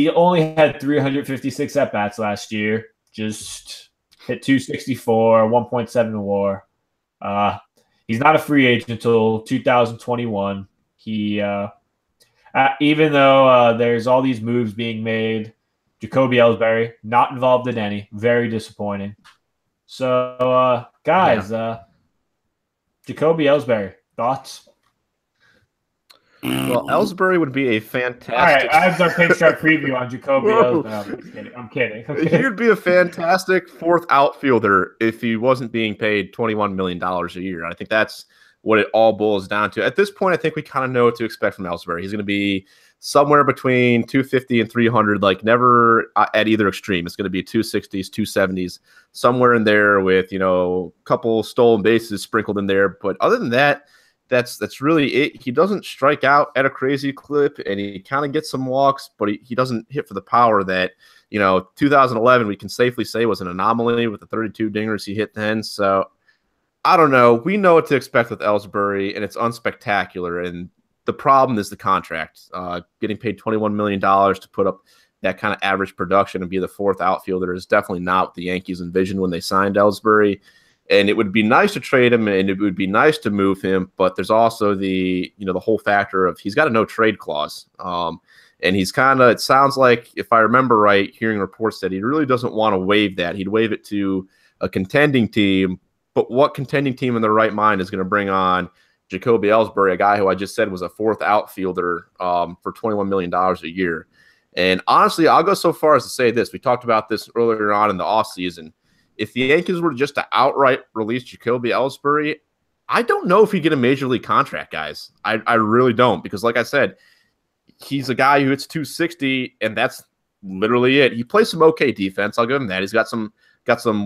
only had 356 at-bats last year. Just hit 264, 1.7 WAR. He's not a free agent until 2021. He, even though there's all these moves being made, Jacoby Ellsbury, not involved in any. Very disappointing. So, guys, Jacoby Ellsbury, thoughts?
Well, Ellsbury would be a
All right,
fantastic.
I have our Pinstripe preview on Jacoby
Whoa.
Ellsbury. I'm kidding.
He would be a fantastic fourth outfielder if he wasn't being paid $21 million a year. I think that's what it all boils down to. At this point, I think we kind of know what to expect from Ellsbury. He's going to be somewhere between 250 and 300, like never at either extreme. It's going to be 260s, 270s, somewhere in there with, a couple stolen bases sprinkled in there. But other than that, that's really it. He doesn't strike out at a crazy clip, and he kind of gets some walks, but he doesn't hit for the power that, 2011 we can safely say was an anomaly with the 32 dingers he hit then. So I don't know. We know what to expect with Ellsbury, and it's unspectacular. And the problem is the contract. Getting paid $21 million to put up that kind of average production and be the fourth outfielder is definitely not what the Yankees envisioned when they signed Ellsbury. And it would be nice to trade him, and it would be nice to move him, but there's also the whole factor of he's got a no trade clause. And he's it sounds like, if I remember right, hearing reports that he really doesn't want to waive that. He'd waive it to a contending team, but what contending team in their right mind is going to bring on Jacoby Ellsbury, a guy who I just said was a fourth outfielder for $21 million a year? And honestly, I'll go so far as to say this. We talked about this earlier on in the offseason. If the Yankees were just to outright release Jacoby Ellsbury, I don't know if he'd get a major league contract, guys. I really don't, because like I said, he's a guy who hits 260, and that's literally it. He plays some okay defense. I'll give him that. He's got some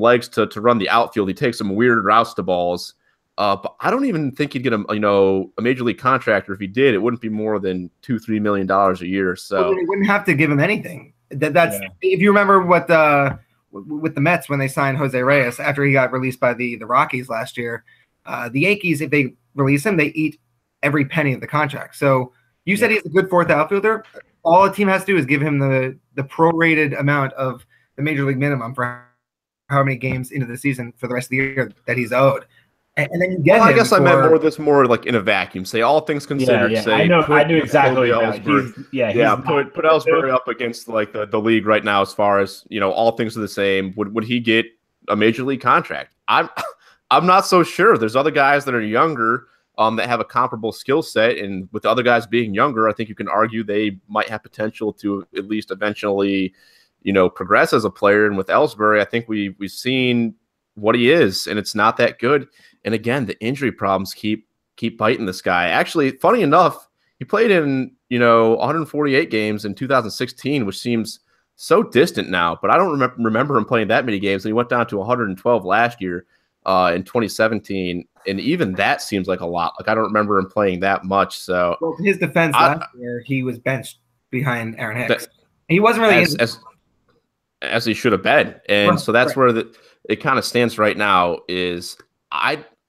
legs to run the outfield. He takes some weird routes to balls. But I don't even think he'd get a major league contract, or if he did, it wouldn't be more than $2-3 million a year. So
they wouldn't have to give him anything. If you remember what with the Mets when they signed Jose Reyes after he got released by the Rockies last year, the Yankees, if they release him, they eat every penny of the contract. So you said he's a good fourth outfielder. All a team has to do is give him the prorated amount of the major league minimum for how many games into the season for the rest of the year that he's owed. And then you get him.
I guess I meant more like in a vacuum. Say all things considered.
Yeah.
Say
I knew exactly. Put
Ellsbury up against like the league right now as far as all things are the same. Would he get a major league contract? I'm not so sure. There's other guys that are younger that have a comparable skill set, and with the other guys being younger, I think you can argue they might have potential to at least eventually progress as a player. And with Ellsbury, I think we've seen what he is, and it's not that good. And again, the injury problems keep biting this guy. Actually, funny enough, he played in 148 games in 2016, which seems so distant now. But I don't remember him playing that many games. And he went down to 112 last year in 2017, and even that seems like a lot. Like I don't remember him playing that much. So,
well, his defense last year, he was benched behind Aaron Hicks. He wasn't really
as he should have been, and so that's where it kind of stands right now. Is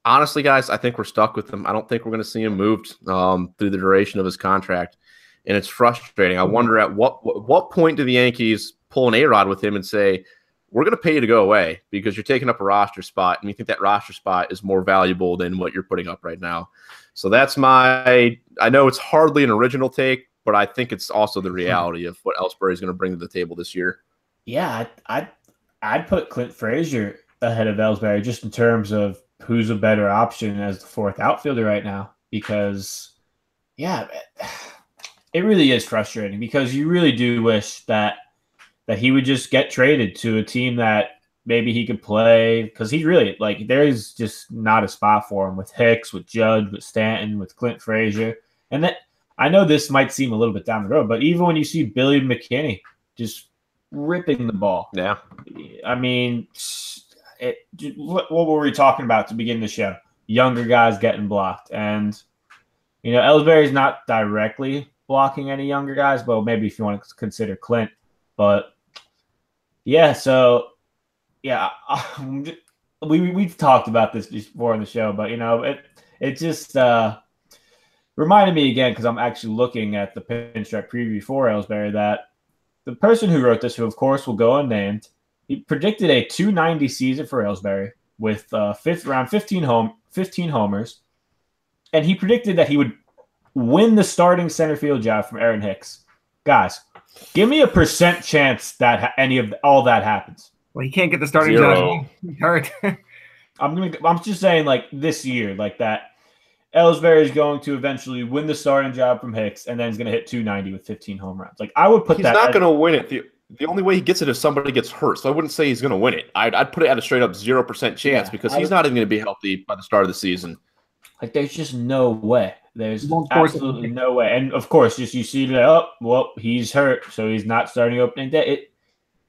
honestly, guys, I think we're stuck with him. I don't think we're going to see him moved through the duration of his contract, and it's frustrating. I wonder at what point do the Yankees pull an A-Rod with him and say, we're going to pay you to go away because you're taking up a roster spot, and we think that roster spot is more valuable than what you're putting up right now. So that's I know it's hardly an original take, but I think it's also the reality of what Ellsbury is going to bring to the table this year.
Yeah, I'd put Clint Frazier ahead of Ellsbury just in terms of who's a better option as the fourth outfielder right now, because it really is frustrating, because you really do wish that he would just get traded to a team that maybe he could play, because he really, there is just not a spot for him with Hicks, with Judge, with Stanton, with Clint Frazier. And that, I know this might seem a little bit down the road, but even when you see Billy McKinney just ripping the ball. Yeah. I mean, what were we talking about to begin the show? Younger guys getting blocked. And, Ellsbury's not directly blocking any younger guys, but maybe if you want to consider Clint. But, yeah, so, yeah, we've talked about this before on the show, but, it just reminded me again, because I'm actually looking at the Pinstripe Preview for Ellsbury, that the person who wrote this, who of course will go unnamed, he predicted a 290 season for Ellsbury with around 15 homers, and he predicted that he would win the starting center field job from Aaron Hicks. Guys, give me a % chance that all that happens.
Well, he can't get the starting job. He's hurt.
I'm just saying, this year, that Ellsbury is going to eventually win the starting job from Hicks, and then he's going to hit 290 with 15 home runs. Like I would put
He's
that.
not going to win it. The only way he gets it is somebody gets hurt. So I wouldn't say he's going to win it. I'd put it at a straight up 0% chance because he's not even going to be healthy by the start of the season.
Like there's just no way. There's absolutely no way. And of course, just you see that. Oh, well, he's hurt, so he's not starting opening day.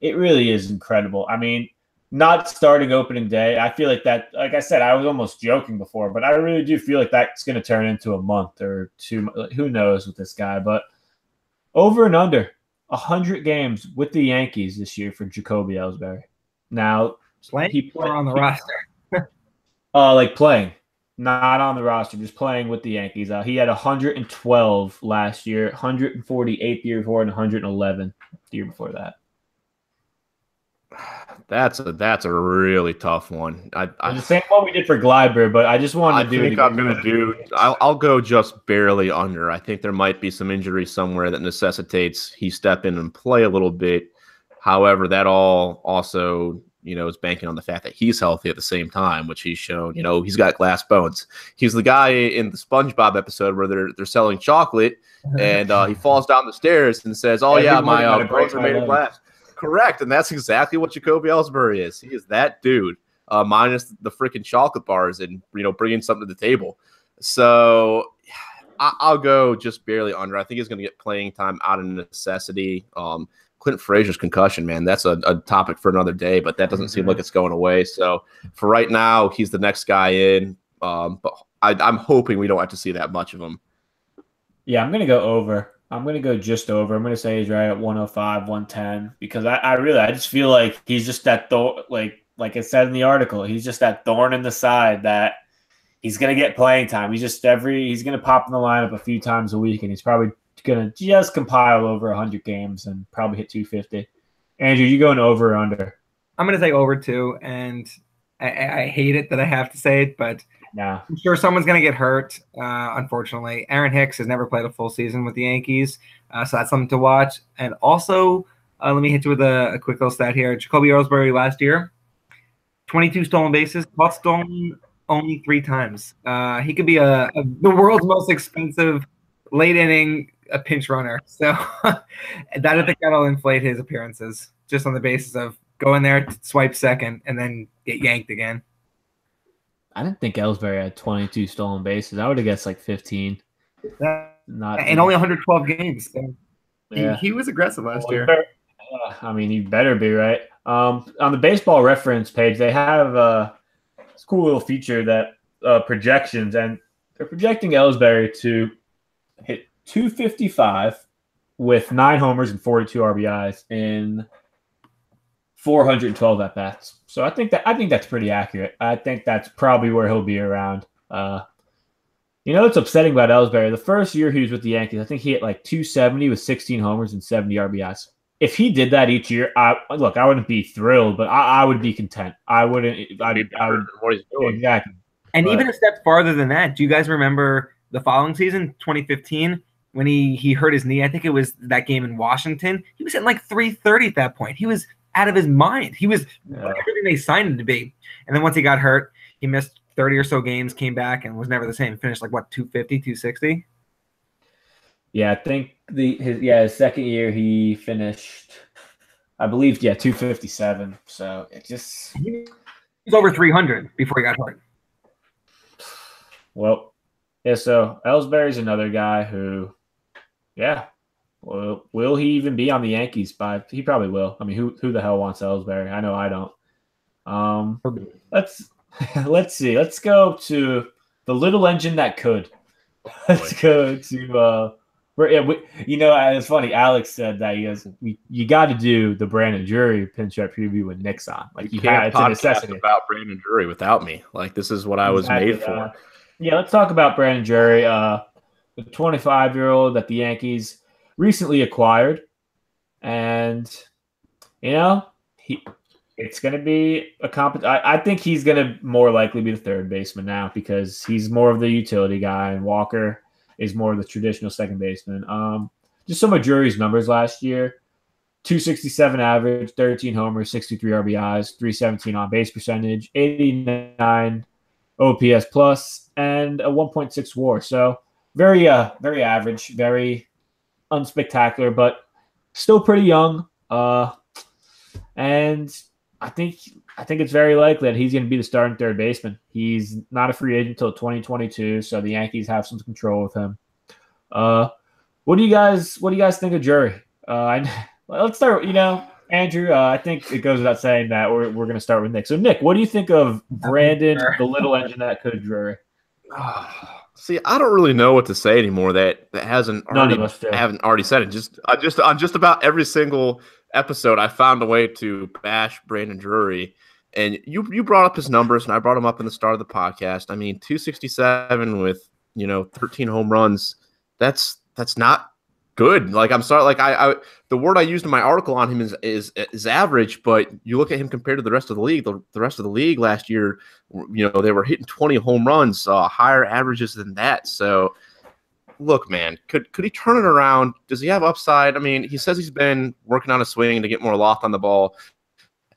It really is incredible. I mean, not starting opening day. I feel like that. Like I said, I was almost joking before, but I really do feel like that's going to turn into a month or two. Who knows with this guy? But over and under 100 games with the Yankees this year for Jacoby Ellsbury. Now
he on the roster.
Like playing, not on the roster, just playing with the Yankees. He had 112 last year, 148 the year before, and 111 the year before that.
That's a really tough one.
The same one we did for Gleiber, but I just wanted to do it.
I'm going to do. I'll go just barely under. I think there might be some injury somewhere that necessitates he step in and play a little bit. However, that all also is banking on the fact that he's healthy at the same time, which he's shown. He's got glass bones. He's the guy in the SpongeBob episode where they're selling chocolate, and he falls down the stairs and says, "Oh yeah, my bones are made of glass." Correct, and that's exactly what Jacoby Ellsbury is. He is that dude, minus the freaking chocolate bars and bringing something to the table. So I'll go just barely under. I think he's going to get playing time out of necessity. Clint Frazier's concussion, man, that's a topic for another day, but that doesn't seem like it's going away. So for right now, he's the next guy in. But I'm hoping we don't have to see that much of him.
Yeah, I'm going to go over. I'm going to go just over. I'm going to say he's right at 105, 110 because I just feel like he's just that like I said in the article, he's just that thorn in the side that he's going to get playing time. He's going to pop in the lineup a few times a week, and he's probably going to just compile over 100 games and probably hit 250. Andrew, you going over or under?
I'm going to say over too, and I hate it that I have to say it, but
yeah,
I'm sure someone's going to get hurt, unfortunately. Aaron Hicks has never played a full season with the Yankees, so that's something to watch. And also, let me hit you with a quick little stat here. Jacoby Ellsbury last year, 22 stolen bases, caught stolen only 3 times. He could be the world's most expensive late-inning pinch runner. So I think that'll inflate his appearances just on the basis of go in there, swipe second, and then get yanked again.
I didn't think Ellsbury had 22 stolen bases. I would have guessed like 15.
And only 112 games. So
yeah.
He was aggressive last year.
I mean, he better be, right? On the Baseball Reference page, they have this cool little feature that projections, and they're projecting Ellsbury to hit 255 with 9 homers and 42 RBIs in 412 at-bats. So I think that's pretty accurate. I think that's probably where he'll be around. What's upsetting about Ellsbury? The first year he was with the Yankees, I think he hit like 270 with 16 homers and 70 RBIs. If he did that each year, I wouldn't be thrilled, but I would be content. I would
what he's doing.
Exactly.
And even a step farther than that, do you guys remember the following season, 2015, when he hurt his knee? I think it was that game in Washington. He was hitting like 330 at that point. He was out of his mind. He was everything they signed him to be. And then once he got hurt, he missed 30 or so games, came back, and was never the same. Finished like, 250, 260?
Yeah, I think his second year he finished, I believe, 257. So it just...
He was over 300 before he got hurt.
Well, yeah, so Ellsbury's another guy who, will he even be on the Yankees? He probably will. I mean, who the hell wants Ellsbury? I know I don't. Let's see. Let's go to the little engine that could. Let's go to it's funny. Alex said that you got to do the Brandon Drury Pinstripe Preview with Nick's on. Like
you can't podcast about Brandon Drury without me. Like this is what I was made for.
Yeah, let's talk about Brandon Drury, the 25-year-old that the Yankees recently acquired, and it's going to be I think he's going to more likely be the third baseman now because he's more of the utility guy, and Walker is more of the traditional second baseman. Just some of Drury's numbers last year: 267 average, 13 homers, 63 RBIs, 317 on base percentage, 89 OPS plus, and a 1.6 WAR. So very average, very unspectacular, but still pretty young. And I think it's very likely that he's going to be the starting third baseman. He's not a free agent until 2022, so the Yankees have some control with him. What do you guys think of Jury? Let's start. Andrew. I think it goes without saying that we're going to start with Nick. So Nick, what do you think of Brandon, the little engine that could Jury?
See, I don't really know what to say anymore. That hasn't already haven't already said it. Just on just about every single episode, I found a way to bash Brandon Drury. And you brought up his numbers, and I brought him up in the start of the podcast. I mean, 267 with 13 home runs. That's not good. Like, I'm sorry. Like, I the word I used in my article on him is average. But you look at him compared to the rest of the league. The rest of the league last year, they were hitting 20 home runs, higher averages than that. So, look, man, could he turn it around? Does he have upside? I mean, he says he's been working on a swing to get more loft on the ball,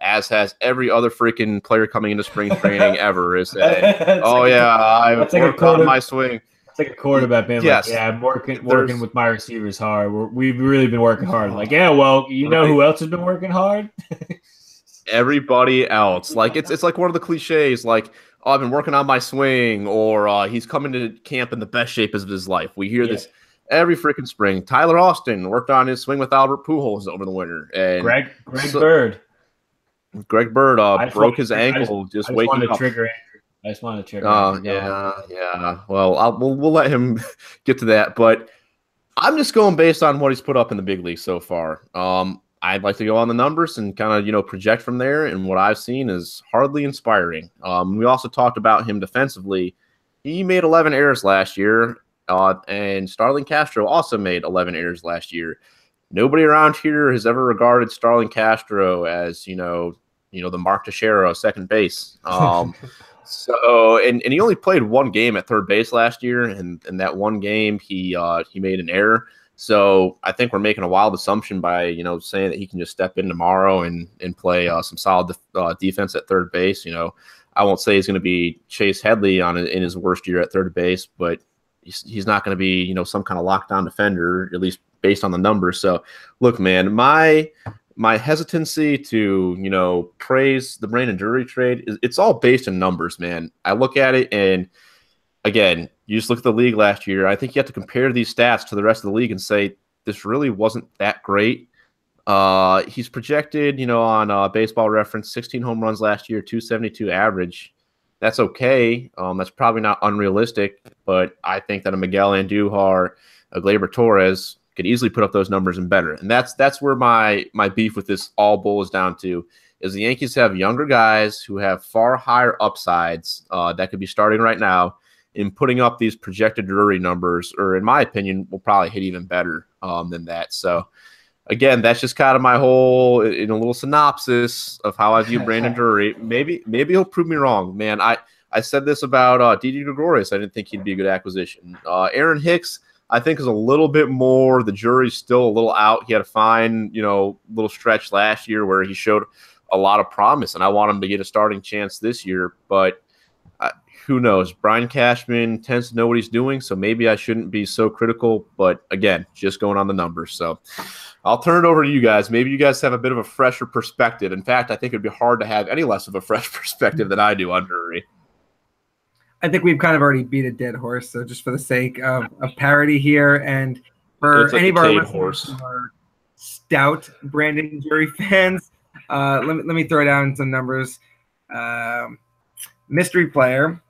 as has every other freaking player coming into spring training ever. Is that? I worked on my swing.
It's like a quarterback being like, yeah, I'm working with my receivers hard. We've really been working hard. Like, yeah, well, who else has been working hard?
Everybody else. Like, it's like one of the cliches, like, oh, I've been working on my swing, or he's coming to camp in the best shape of his life. We hear this every freaking spring. Tyler Austin worked on his swing with Albert Pujols over the winter. And
Greg Bird.
Greg Bird broke his ankle just waking up.
I just wanted to trigger.
Yeah. Well, we'll let him get to that, but I'm just going based on what he's put up in the big league so far. I'd like to go on the numbers and kind of project from there, and what I've seen is hardly inspiring. We also talked about him defensively. He made 11 errors last year, and Starling Castro also made 11 errors last year. Nobody around here has ever regarded Starling Castro as, the Mark Teixeira second base. So, and he only played one game at third base last year, and in that one game, he made an error. So I think we're making a wild assumption by, saying that he can just step in tomorrow and play some solid defense at third base. I won't say he's going to be Chase Headley in his worst year at third base, but he's not going to be, some kind of lockdown defender, at least based on the numbers. So, look, man, my hesitancy to, praise the Brandon Drury trade, it's all based in numbers, man. I look at it, and again, you just look at the league last year. I think you have to compare these stats to the rest of the league and say this really wasn't that great. He's projected, on Baseball Reference, 16 home runs last year, 272 average. That's okay. That's probably not unrealistic, but I think that a Miguel Andujar, a Gleyber Torres could easily put up those numbers and better. And that's where my beef with this all boils down to, is the Yankees have younger guys who have far higher upsides that could be starting right now, in putting up these projected Drury numbers, or in my opinion, will probably hit even better than that. So again, that's just kind of my whole, in a little synopsis of how I view Brandon Drury. Maybe he'll prove me wrong, man. I said this about Didi Gregorius. I didn't think he'd be a good acquisition. Aaron Hicks, I think, is a little bit more. The jury's still a little out. He had a fine, little stretch last year where he showed a lot of promise, and I want him to get a starting chance this year. But who knows? Brian Cashman tends to know what he's doing, so maybe I shouldn't be so critical. But again, just going on the numbers. So I'll turn it over to you guys. Maybe you guys have a bit of a fresher perspective. In fact, I think it'd be hard to have any less of a fresh perspective than I do on Drury.
I think we've kind of already beat a dead horse. So just for the sake of parity here, and for any of our listeners who are stout Brandon Drury fans, let me throw down some numbers. Mystery player,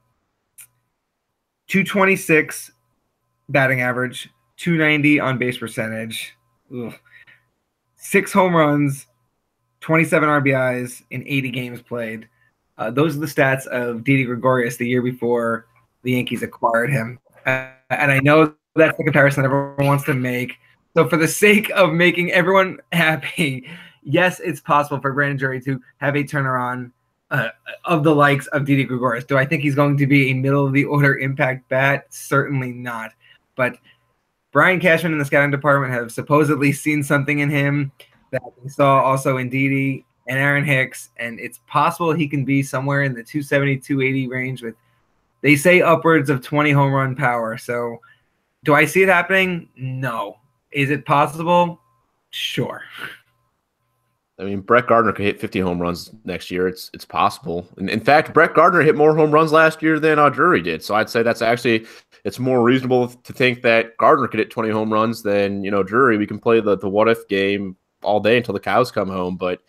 226 batting average, 290 on base percentage, 6 home runs, 27 RBIs in 80 games played. Those are the stats of Didi Gregorius the year before the Yankees acquired him. And I know that's the comparison everyone wants to make. So for the sake of making everyone happy, yes, it's possible for Brandon Drury to have a turnaround of the likes of Didi Gregorius. Do I think he's going to be a middle-of-the-order impact bat? Certainly not. But Brian Cashman and the scouting department have supposedly seen something in him that we saw also in Didi and Aaron Hicks, and it's possible he can be somewhere in the 270, 280 range with They say upwards of 20 home run power. So do I see it happening? No. Is it possible? Sure.
I mean, Brett Gardner could hit 50 home runs next year. It's possible. And in fact, Brett Gardner hit more home runs last year than Drury did. So I'd say that's actually it's more reasonable to think that Gardner could hit 20 home runs than Drury. We can play the what if game all day until the cows come home. But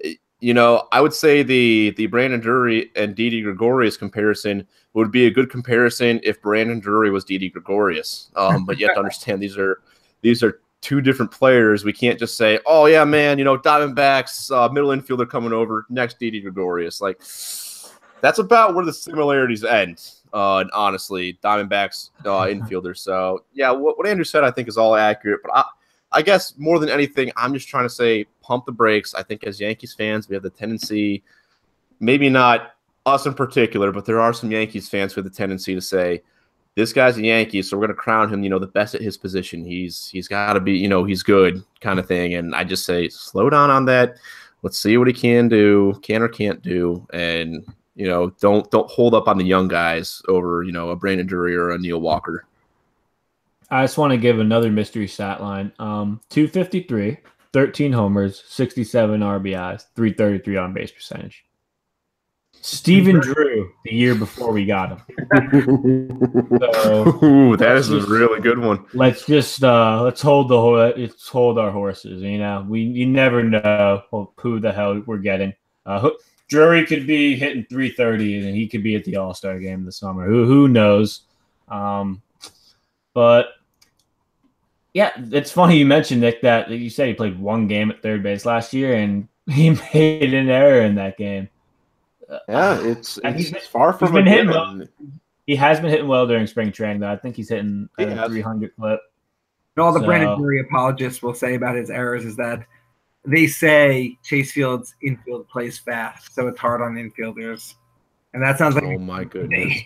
I would say the Brandon Drury and Didi Gregorius comparison would be a good comparison if Brandon Drury was Didi Gregorius. But you have to understand these are two different players. We can't just say, oh yeah, man, Diamondbacks middle infielder coming over next Didi Gregorius. Like that's about where the similarities end. Honestly, Diamondbacks infielder. So yeah, what Andrew said I think is all accurate. But I guess more than anything, I'm just trying to say pump the brakes. I think as Yankees fans, we have the tendency, maybe not us in particular, but there are some Yankees fans who have the tendency to say, this guy's a Yankee, so we're going to crown him, the best at his position. He's got to be, he's good kind of thing. And I just say, slow down on that. Let's see what he can or can't do. And, don't hold up on the young guys over, a Brandon Drury or a Neil Walker.
I just want to give another mystery stat line. 253, 13 homers, 67 RBIs, 333 on base percentage. Stephen Drew the year before we got him.
So, that is a really good one.
Let's just let's hold our horses. You never know who the hell we're getting. Drury could be hitting 330 and he could be at the All-Star game this summer. Who knows? But yeah, it's funny you mentioned Nick that you said he played one game at third base last year and he made an error in that game.
Yeah, it's far from a
given. Well. He has been hitting well during spring training, though. I think he's hitting a 300 clip.
And all the Brandon Drury apologists will say about his errors is that they say Chase Field's infield plays fast, so it's hard on infielders. And that sounds like
my goodness.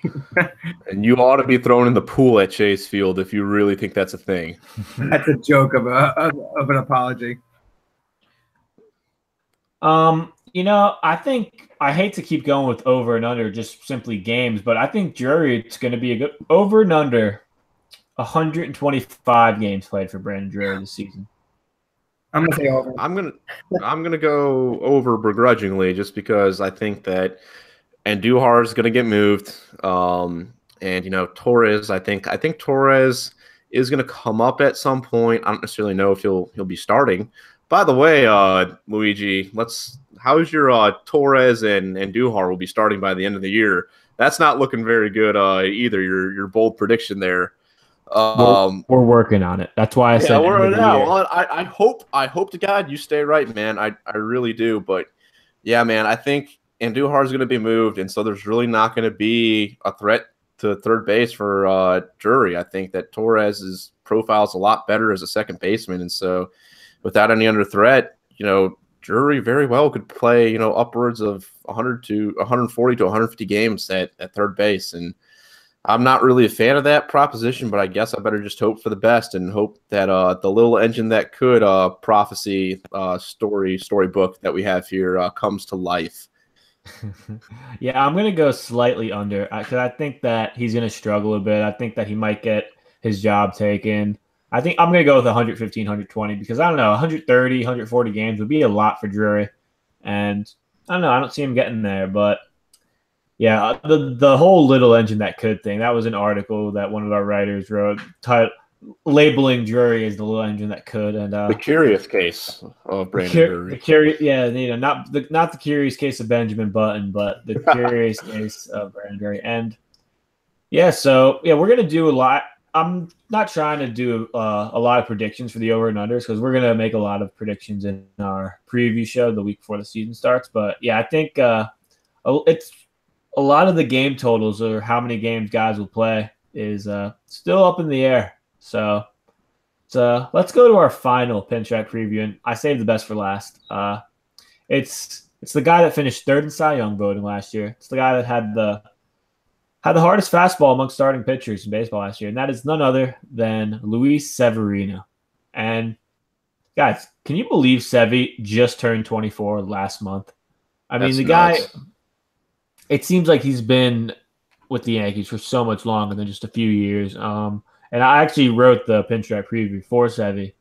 And you ought to be thrown in the pool at Chase Field if you really think that's a thing.
That's a joke of an apology.
I think I hate to keep going with over and under just simply games, but I think Drury, it's going to be a good over and under 125 games played for Brandon Drury this season.
I'm going to say over.
I'm gonna go over begrudgingly just because I think that Andujar is going to get moved. And Torres, I think Torres is going to come up at some point. I don't necessarily know if he'll be starting. By the way, Luigi, how's your Torres and Andujar will be starting by the end of the year? That's not looking very good either. Your bold prediction there.
We're working on it. That's why I said.
We're now. Well, I hope to God you stay right, man. I really do. But yeah, man, I think Andujar is going to be moved, and so there's really not going to be a threat to third base for Drury. I think that Torres' profile is a lot better as a second baseman, and so without any under threat, Drury very well could play, upwards of 100 to 140 to 150 games at third base. And I'm not really a fan of that proposition, but I guess I better just hope for the best and hope that the little engine that could prophecy storybook that we have here comes to life.
Yeah, I'm going to go slightly under because I think that he's going to struggle a bit. I think that he might get his job taken. I think I'm going to go with 115, 120 because I don't know, 130, 140 games would be a lot for Drury. And I don't know, I don't see him getting there. But yeah, the whole little engine that could thing, that was an article that one of our writers wrote labeling Drury as the little engine that could. And
the curious case of Brandon Drury.
Not the curious case of Benjamin Button, but the curious case of Brandon Drury. And yeah, so yeah, we're going to do a lot. I'm not trying to do a lot of predictions for the over and unders because we're going to make a lot of predictions in our preview show the week before the season starts. But yeah, I think it's a lot of the game totals or how many games guys will play is still up in the air. So let's go to our final Pinstripe preview. And I saved the best for last. It's the guy that finished third in Cy Young voting last year. It's the guy that had the hardest fastball among starting pitchers in baseball last year, and that is none other than Luis Severino. And guys, can you believe Sevy just turned 24 last month? I mean, the guy, it seems like he's been with the Yankees for so much longer than just a few years. And I actually wrote the Pinstripe Preview for Sevy.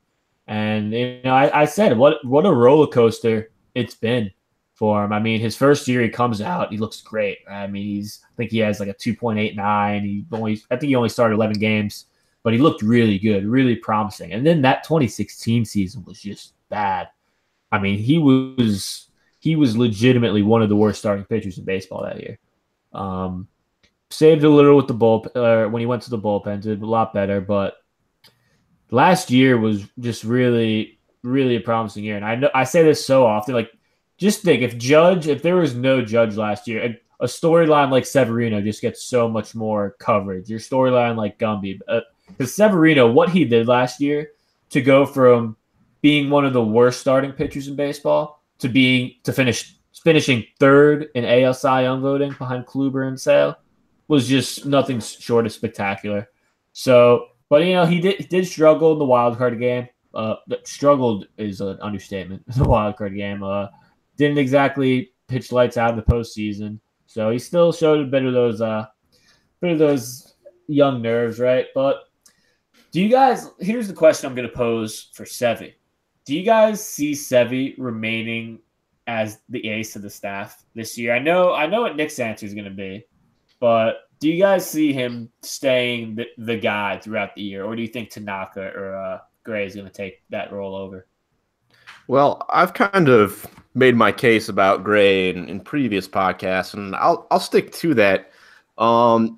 And I said what a roller coaster it's been for him. I mean, his first year he comes out, he looks great. I mean, I think he has like a 2.89. I think he only started 11 games, but he looked really good, really promising. And then that 2016 season was just bad. I mean, he was legitimately one of the worst starting pitchers in baseball that year. Saved a little with the bullpen when he went to the bullpen, did a lot better, but last year was just really, really a promising year. And I know I say this so often, like, just think if there was no Judge last year, a storyline like Severino just gets so much more coverage. Your storyline like Gumby, because Severino, what he did last year to go from being one of the worst starting pitchers in baseball to finishing third in AL Cy Young voting behind Kluber and Sale was just nothing short of spectacular. So, but he did struggle in the wild card game. Struggled is an understatement. The wild card game didn't exactly pitch lights out in the postseason. So he still showed a bit of those young nerves, right? But here's the question I'm going to pose for Sevy. Do you guys see Sevy remaining as the ace of the staff this year? I know what Nick's answer is going to be, but do you guys see him staying the guy throughout the year, or do you think Tanaka or Gray is going to take that role over?
Well, I've kind of made my case about Gray in previous podcasts, and I'll stick to that.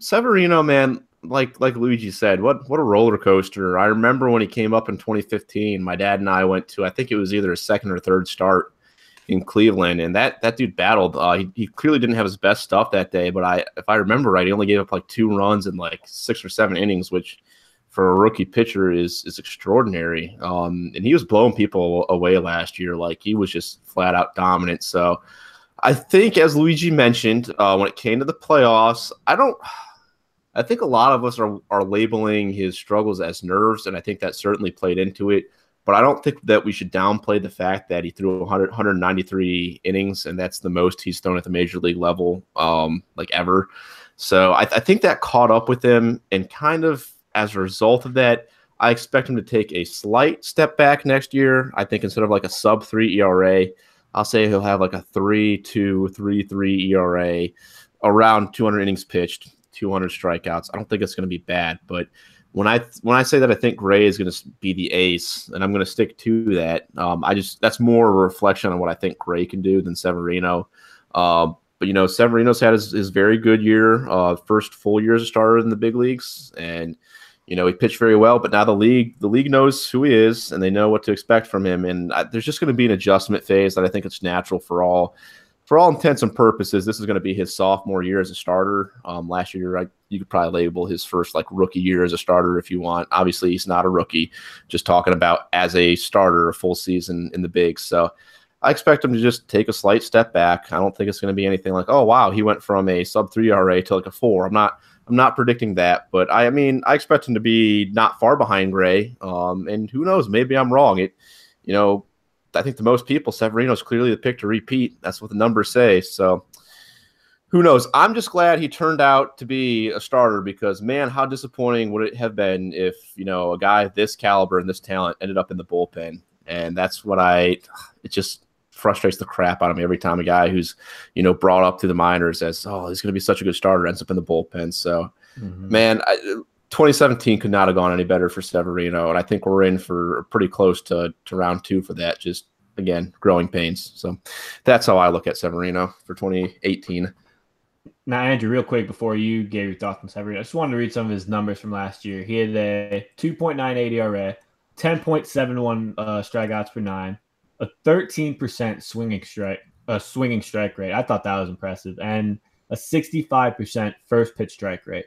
Severino, man, like Luigi said, what a roller coaster. I remember when he came up in 2015, my dad and I went to, I think it was either a second or third start in Cleveland, and that dude battled. He clearly didn't have his best stuff that day, but if I remember right, he only gave up like 2 runs in like 6 or 7 innings, which for a rookie pitcher is extraordinary. And he was blowing people away last year. Like, he was just flat out dominant. So I think, as Luigi mentioned, when it came to the playoffs, I think a lot of us are labeling his struggles as nerves, and I think that certainly played into it. But I don't think that we should downplay the fact that he threw 193 innings, and that's the most he's thrown at the major league level, like ever. So I think that caught up with him, and kind of as a result of that, I expect him to take a slight step back next year. I think instead of like a sub-3 ERA, I'll say he'll have like a 3.2, 3.3 ERA, around 200 innings pitched, 200 strikeouts. I don't think it's going to be bad, but when I say that I think Gray is going to be the ace, and I'm going to stick to that, that's more a reflection on what I think Gray can do than Severino. But Severino's had his very good year, first full year as a starter in the big leagues, and he pitched very well. But now the league knows who he is, and they know what to expect from him. And there's just going to be an adjustment phase that I think it's natural for all intents and purposes. This is going to be his sophomore year as a starter. Last year, you could probably label his first rookie year as a starter if you want. Obviously, he's not a rookie. Just talking about as a starter, a full season in the bigs. So I expect him to just take a slight step back. I don't think it's going to be anything like, oh wow, he went from a sub-3 ERA to like a 4. I'm not predicting that, but I expect him to be not far behind Gray. And who knows? Maybe I'm wrong. I think to most people, Severino's clearly the pick to repeat. That's what the numbers say. So who knows? I'm just glad he turned out to be a starter, because, man, how disappointing would it have been if, a guy of this caliber and this talent ended up in the bullpen. And that's what it just frustrates the crap out of me every time a guy who's, brought up through the minors as, oh, he's going to be such a good starter, ends up in the bullpen. So, man, 2017 could not have gone any better for Severino, and I think we're in for pretty close to round 2 for that. Just, again, growing pains. So that's how I look at Severino for 2018.
Now, Andrew, real quick before you gave your thoughts on Severino, I just wanted to read some of his numbers from last year. He had a 2.98 ERA, 10.71 strikeouts per 9, a 13% swinging strike rate. I thought that was impressive, and a 65% first pitch strike rate.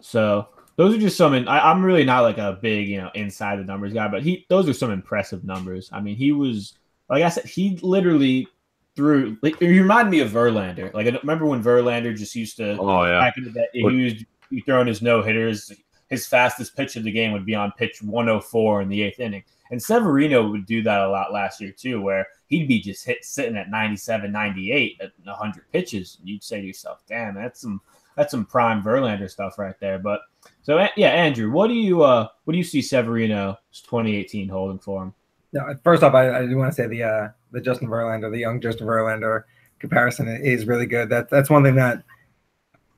So those are just some. I'm really not like a big, inside the numbers guy, but those are some impressive numbers. I mean, he was, like I said, he literally threw. Like, he reminded me of Verlander. Like, I remember when Verlander just used to.
Oh yeah.
Back in the day, he was throwing his no hitters. His fastest pitch of the game would be on pitch 104 in the 8th inning. And Severino would do that a lot last year too, where he'd be just sitting at 97, 98 at 100 pitches. And you'd say to yourself, damn, that's some that's some prime Verlander stuff right there. But so yeah, Andrew, what do you see Severino's 2018 holding for him?
No, first off, I do want to say the Justin Verlander, the young Justin Verlander comparison is really good. That's one thing that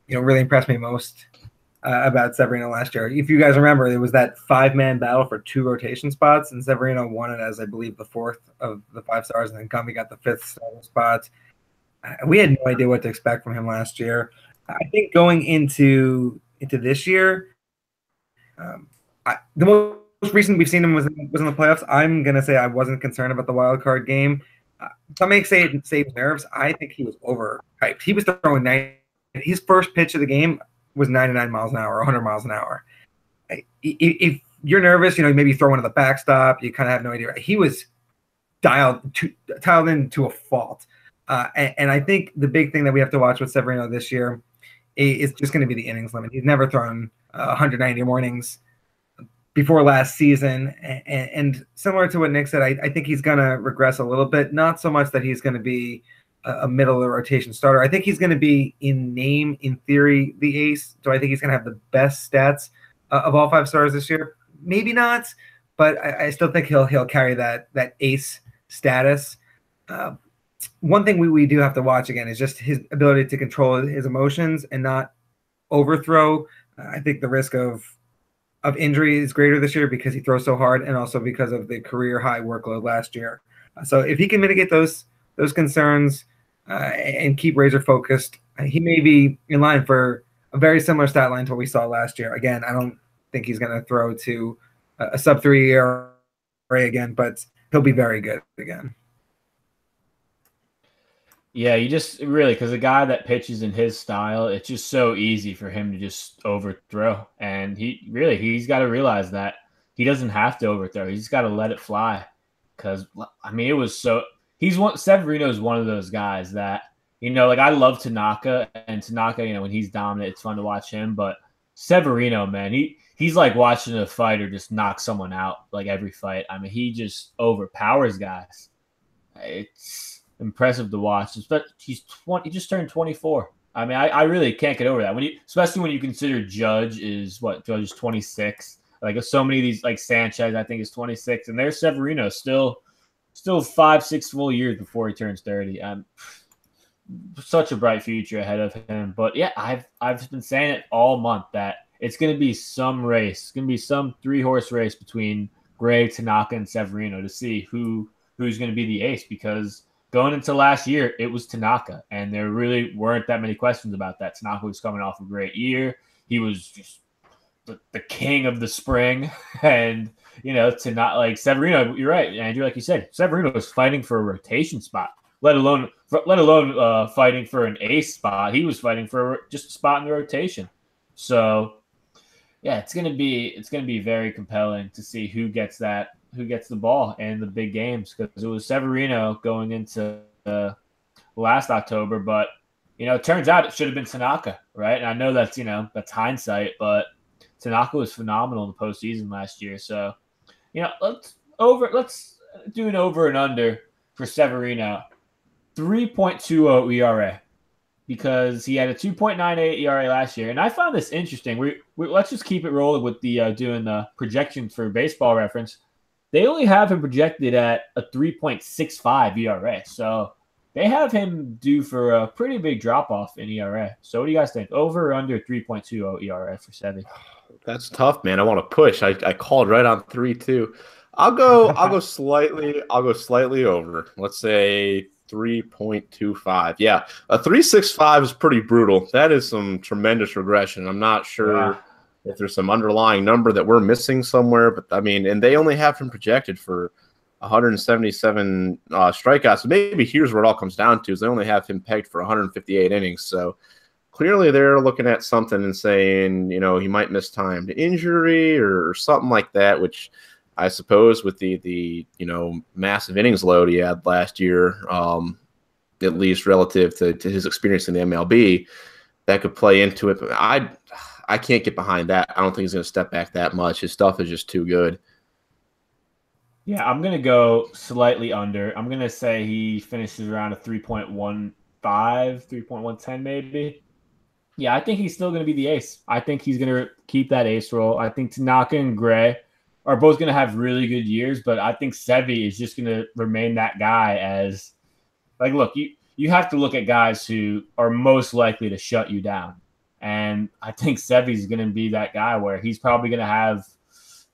really impressed me most about Severino last year. If you guys remember, it was that 5-man battle for 2 rotation spots, and Severino won it as, I believe, the 4th of the 5 stars, and then Gumby got the 5th starting spot. We had no idea what to expect from him last year. I think going into this year, the most recent we've seen him was in the playoffs. I'm gonna say I wasn't concerned about the wild card game. Some may say it saved nerves. I think he was overhyped. He was throwing 90. His first pitch of the game was 99 miles an hour, 100 miles an hour. If you're nervous, maybe you throw one at the backstop. You kind of have no idea. He was dialed in to a fault. And I think the big thing that we have to watch with Severino this year is just going to be the innings limit. He's never thrown 190 more innings before last season. And similar to what Nick said, I think he's going to regress a little bit. Not so much that he's going to be a middle of the rotation starter. I think he's going to be, in name, in theory, the ace. So I think he's going to have the best stats of all 5 stars this year. Maybe not, but I still think he'll carry that ace status. One thing we do have to watch again is just his ability to control his emotions and not overthrow. I think the risk of injury is greater this year because he throws so hard, and also because of the career high workload last year. So if he can mitigate those concerns and keep razor focused, he may be in line for a very similar stat line to what we saw last year. Again, I don't think he's going to throw to a sub-3 ERA again, but he'll be very good again.
Yeah, you just really, because a guy that pitches in his style, it's just so easy for him to just overthrow. And he's got to realize that he doesn't have to overthrow. He's got to let it fly. Because, I mean, it was so – Severino is one of those guys that, like I love Tanaka. And Tanaka, when he's dominant, it's fun to watch him. But Severino, man, he's like watching a fighter just knock someone out like every fight. I mean, he just overpowers guys. It's impressive to watch. But he just turned 24. I mean, I really can't get over that. Especially when you consider Judge is 26. Like so many of these, like Sanchez, I think is 26, and there's Severino still 5-6 full years before he turns 30. Such a bright future ahead of him. But yeah, I've been saying it all month that it's going to be some race. It's going to be some 3-horse race between Gray, Tanaka, and Severino to see who's going to be the ace, because going into last year, it was Tanaka, and there really weren't that many questions about that. Tanaka was coming off a great year. He was just the king of the spring, and to not like Severino. You're right, Andrew. Like you said, Severino was fighting for a rotation spot, let alone fighting for an ace spot. He was fighting for just a spot in the rotation. So yeah, it's gonna be very compelling to see who gets the ball in the big games, because it was Severino going into last October, but it turns out it should have been Tanaka, right? And I know that's hindsight, but Tanaka was phenomenal in the postseason last year. So let's do an over and under for Severino, 3.20 ERA, because he had a 2.98 ERA last year. And I found this interesting. We let's just keep it rolling with the doing the projections for Baseball Reference. They only have him projected at a 3.65 ERA. So they have him due for a pretty big drop-off in ERA. So what do you guys think? Over or under 3.20 ERA for Sevy?
That's tough, man. I want to push. I called right on 3-2. I'll go slightly over. Let's say 3.25. Yeah. A 3.65 is pretty brutal. That is some tremendous regression. I'm not sure if there's some underlying number that we're missing somewhere, but I mean, and they only have him projected for 177 strikeouts. So maybe here's where it all comes down to, is they only have him pegged for 158 innings. So clearly they're looking at something and saying, he might miss time to injury or something like that, which I suppose with the massive innings load he had last year, at least relative to his experience in the MLB, that could play into it. But I can't get behind that. I don't think he's going to step back that much. His stuff is just too good.
Yeah, I'm going to go slightly under. I'm going to say he finishes around a 3.15, 3.110 maybe. Yeah, I think he's still going to be the ace. I think he's going to keep that ace role. I think Tanaka and Gray are both going to have really good years, but I think Sevy is just going to remain that guy as like, look, you have to look at guys who are most likely to shut you down. And I think Sevy's going to be that guy where he's probably going to have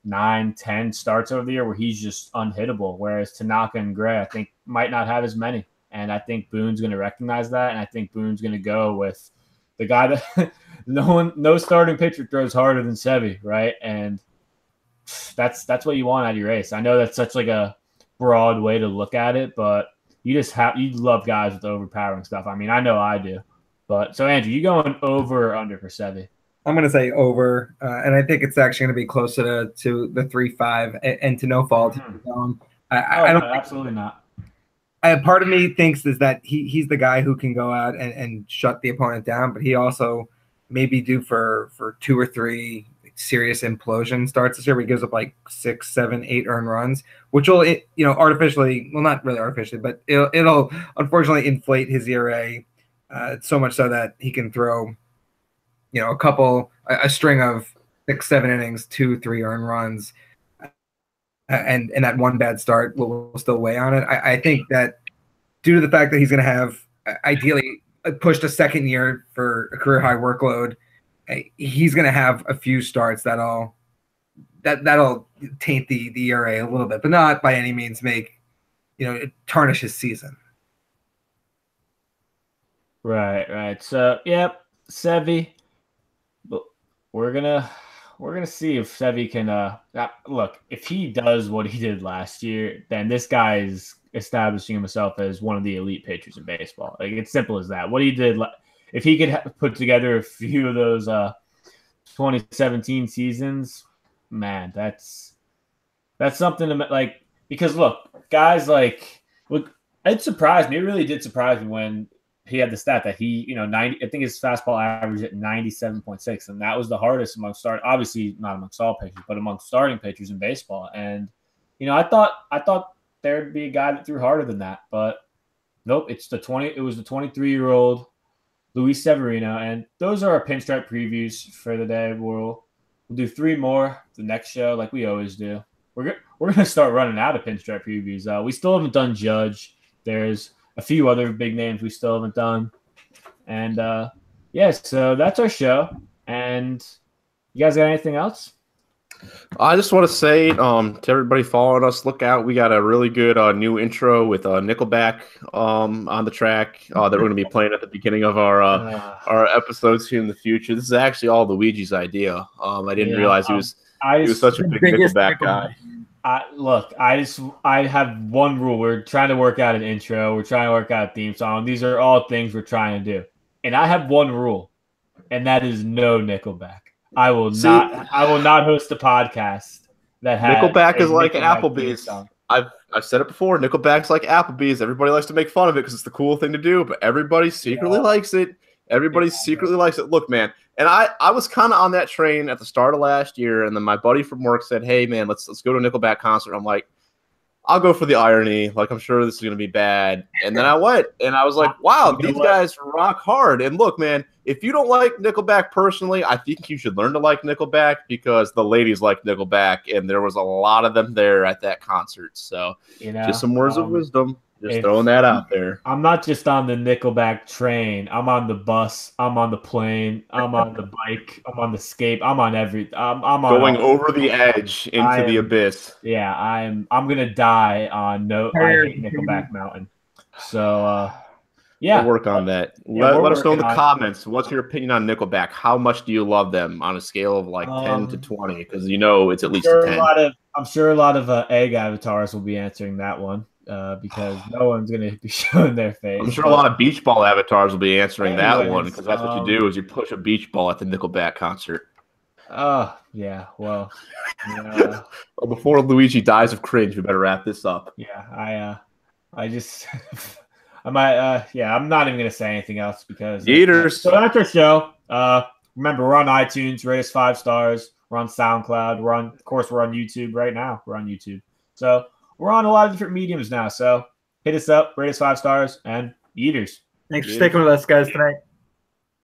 9, 10 starts over the year where he's just unhittable. Whereas Tanaka and Gray, I think, might not have as many. And I think Boone's going to recognize that. And I think Boone's going to go with the guy that no starting pitcher throws harder than Sevy, right? And that's what you want out of your ace. I know that's such like a broad way to look at it, but you love guys with overpowering stuff. I mean, I know I do. But so Andrew, you going over or under for Sevy?
I'm going to say over, and I think it's actually going to be closer to the 3.5 and to no fault. I don't
absolutely not.
Part of me thinks is that he's the guy who can go out and shut the opponent down, but he also may be due for 2 or 3 serious implosion starts this year where he gives up like 6, 7, 8 earned runs, which will artificially, well, not really artificially, but it'll unfortunately inflate his ERA so much so that he can throw a string of 6, 7 innings, 2, 3 earned runs, and that one bad start will still weigh on it. I think that due to the fact that he's going to have ideally pushed a second year for a career high workload, he's going to have a few starts that'll taint the ERA a little bit, but not by any means tarnish his season.
Right. So, yep, Sevy. We're gonna see if Sevy can look. If he does what he did last year, then this guy is establishing himself as one of the elite pitchers in baseball. Like, it's simple as that. What he did, if he could put together a few of those 2017 seasons, man, that's something to like. Because look, guys it surprised me. It really did surprise me when he had the stat that he, 90, I think his fastball average at 97.6. And that was the hardest obviously not amongst all pitchers, but among starting pitchers in baseball. And, I thought there'd be a guy that threw harder than that, but nope, it was the 23-year-old Luis Severino. And those are our Pinstripe previews for the day. We'll do 3 more the next show like we always do. We're going to start running out of Pinstripe previews. We still haven't done Judge. There's a few other big names we still haven't done. And, so that's our show. And you guys got anything else?
I just want to say to everybody following us, look out. We got a really good new intro with Nickelback on the track that we're going to be playing at the beginning of our episodes here in the future. This is actually all Luigi's idea. I didn't realize he was such a big Nickelback guy. I have one rule. We're trying to work out an intro. We're trying to work out a theme song. These are all things we're trying to do. And I have one rule, and that is no Nickelback. I will not host a podcast that has Nickelback is like Applebee's. I've said it before. Nickelback's like Applebee's. Everybody likes to make fun of it because it's the cool thing to do, but everybody secretly likes it. Everybody secretly likes it. Look, man, and I was kind of on that train at the start of last year, and then my buddy from work said, "Hey, man, let's go to a Nickelback concert." I'm like, I'll go for the irony. Like, I'm sure this is going to be bad. And then I went, and I was like, wow, these guys rock hard. And look, man, if you don't like Nickelback personally, I think you should learn to like Nickelback because the ladies like Nickelback, and there was a lot of them there at that concert. So just some words of wisdom. Just throwing that out there.
I'm not just on the Nickelback train. I'm on the bus. I'm on the plane. I'm on the bike. I'm on the skate. I'm on everything. I'm on
going over the edge into the abyss.
Yeah, I'm gonna die on I hate Nickelback Mountain. So
we'll work on that. Let us know in the comments. What's your opinion on Nickelback? How much do you love them on a scale of like 10 to 20? Because it's at least a 10.
I'm sure a lot of egg avatars will be answering that one. Because no one's going to be showing their face.
I'm sure a lot of beach ball avatars will be answering that one because that's what you do is you push a beach ball at the Nickelback concert.
Oh, yeah. Well,
well, before Luigi dies of cringe, we better wrap this up.
Yeah, I just I might I'm not even going to say anything else because
Eaters.
So that's our show. Remember, we're on iTunes, rate us 5 stars. We're on SoundCloud. We're on YouTube right now. We're on YouTube. So we're on a lot of different mediums now, so hit us up, rate us 5 stars, and Eaters.
Thanks for sticking with us, guys, tonight.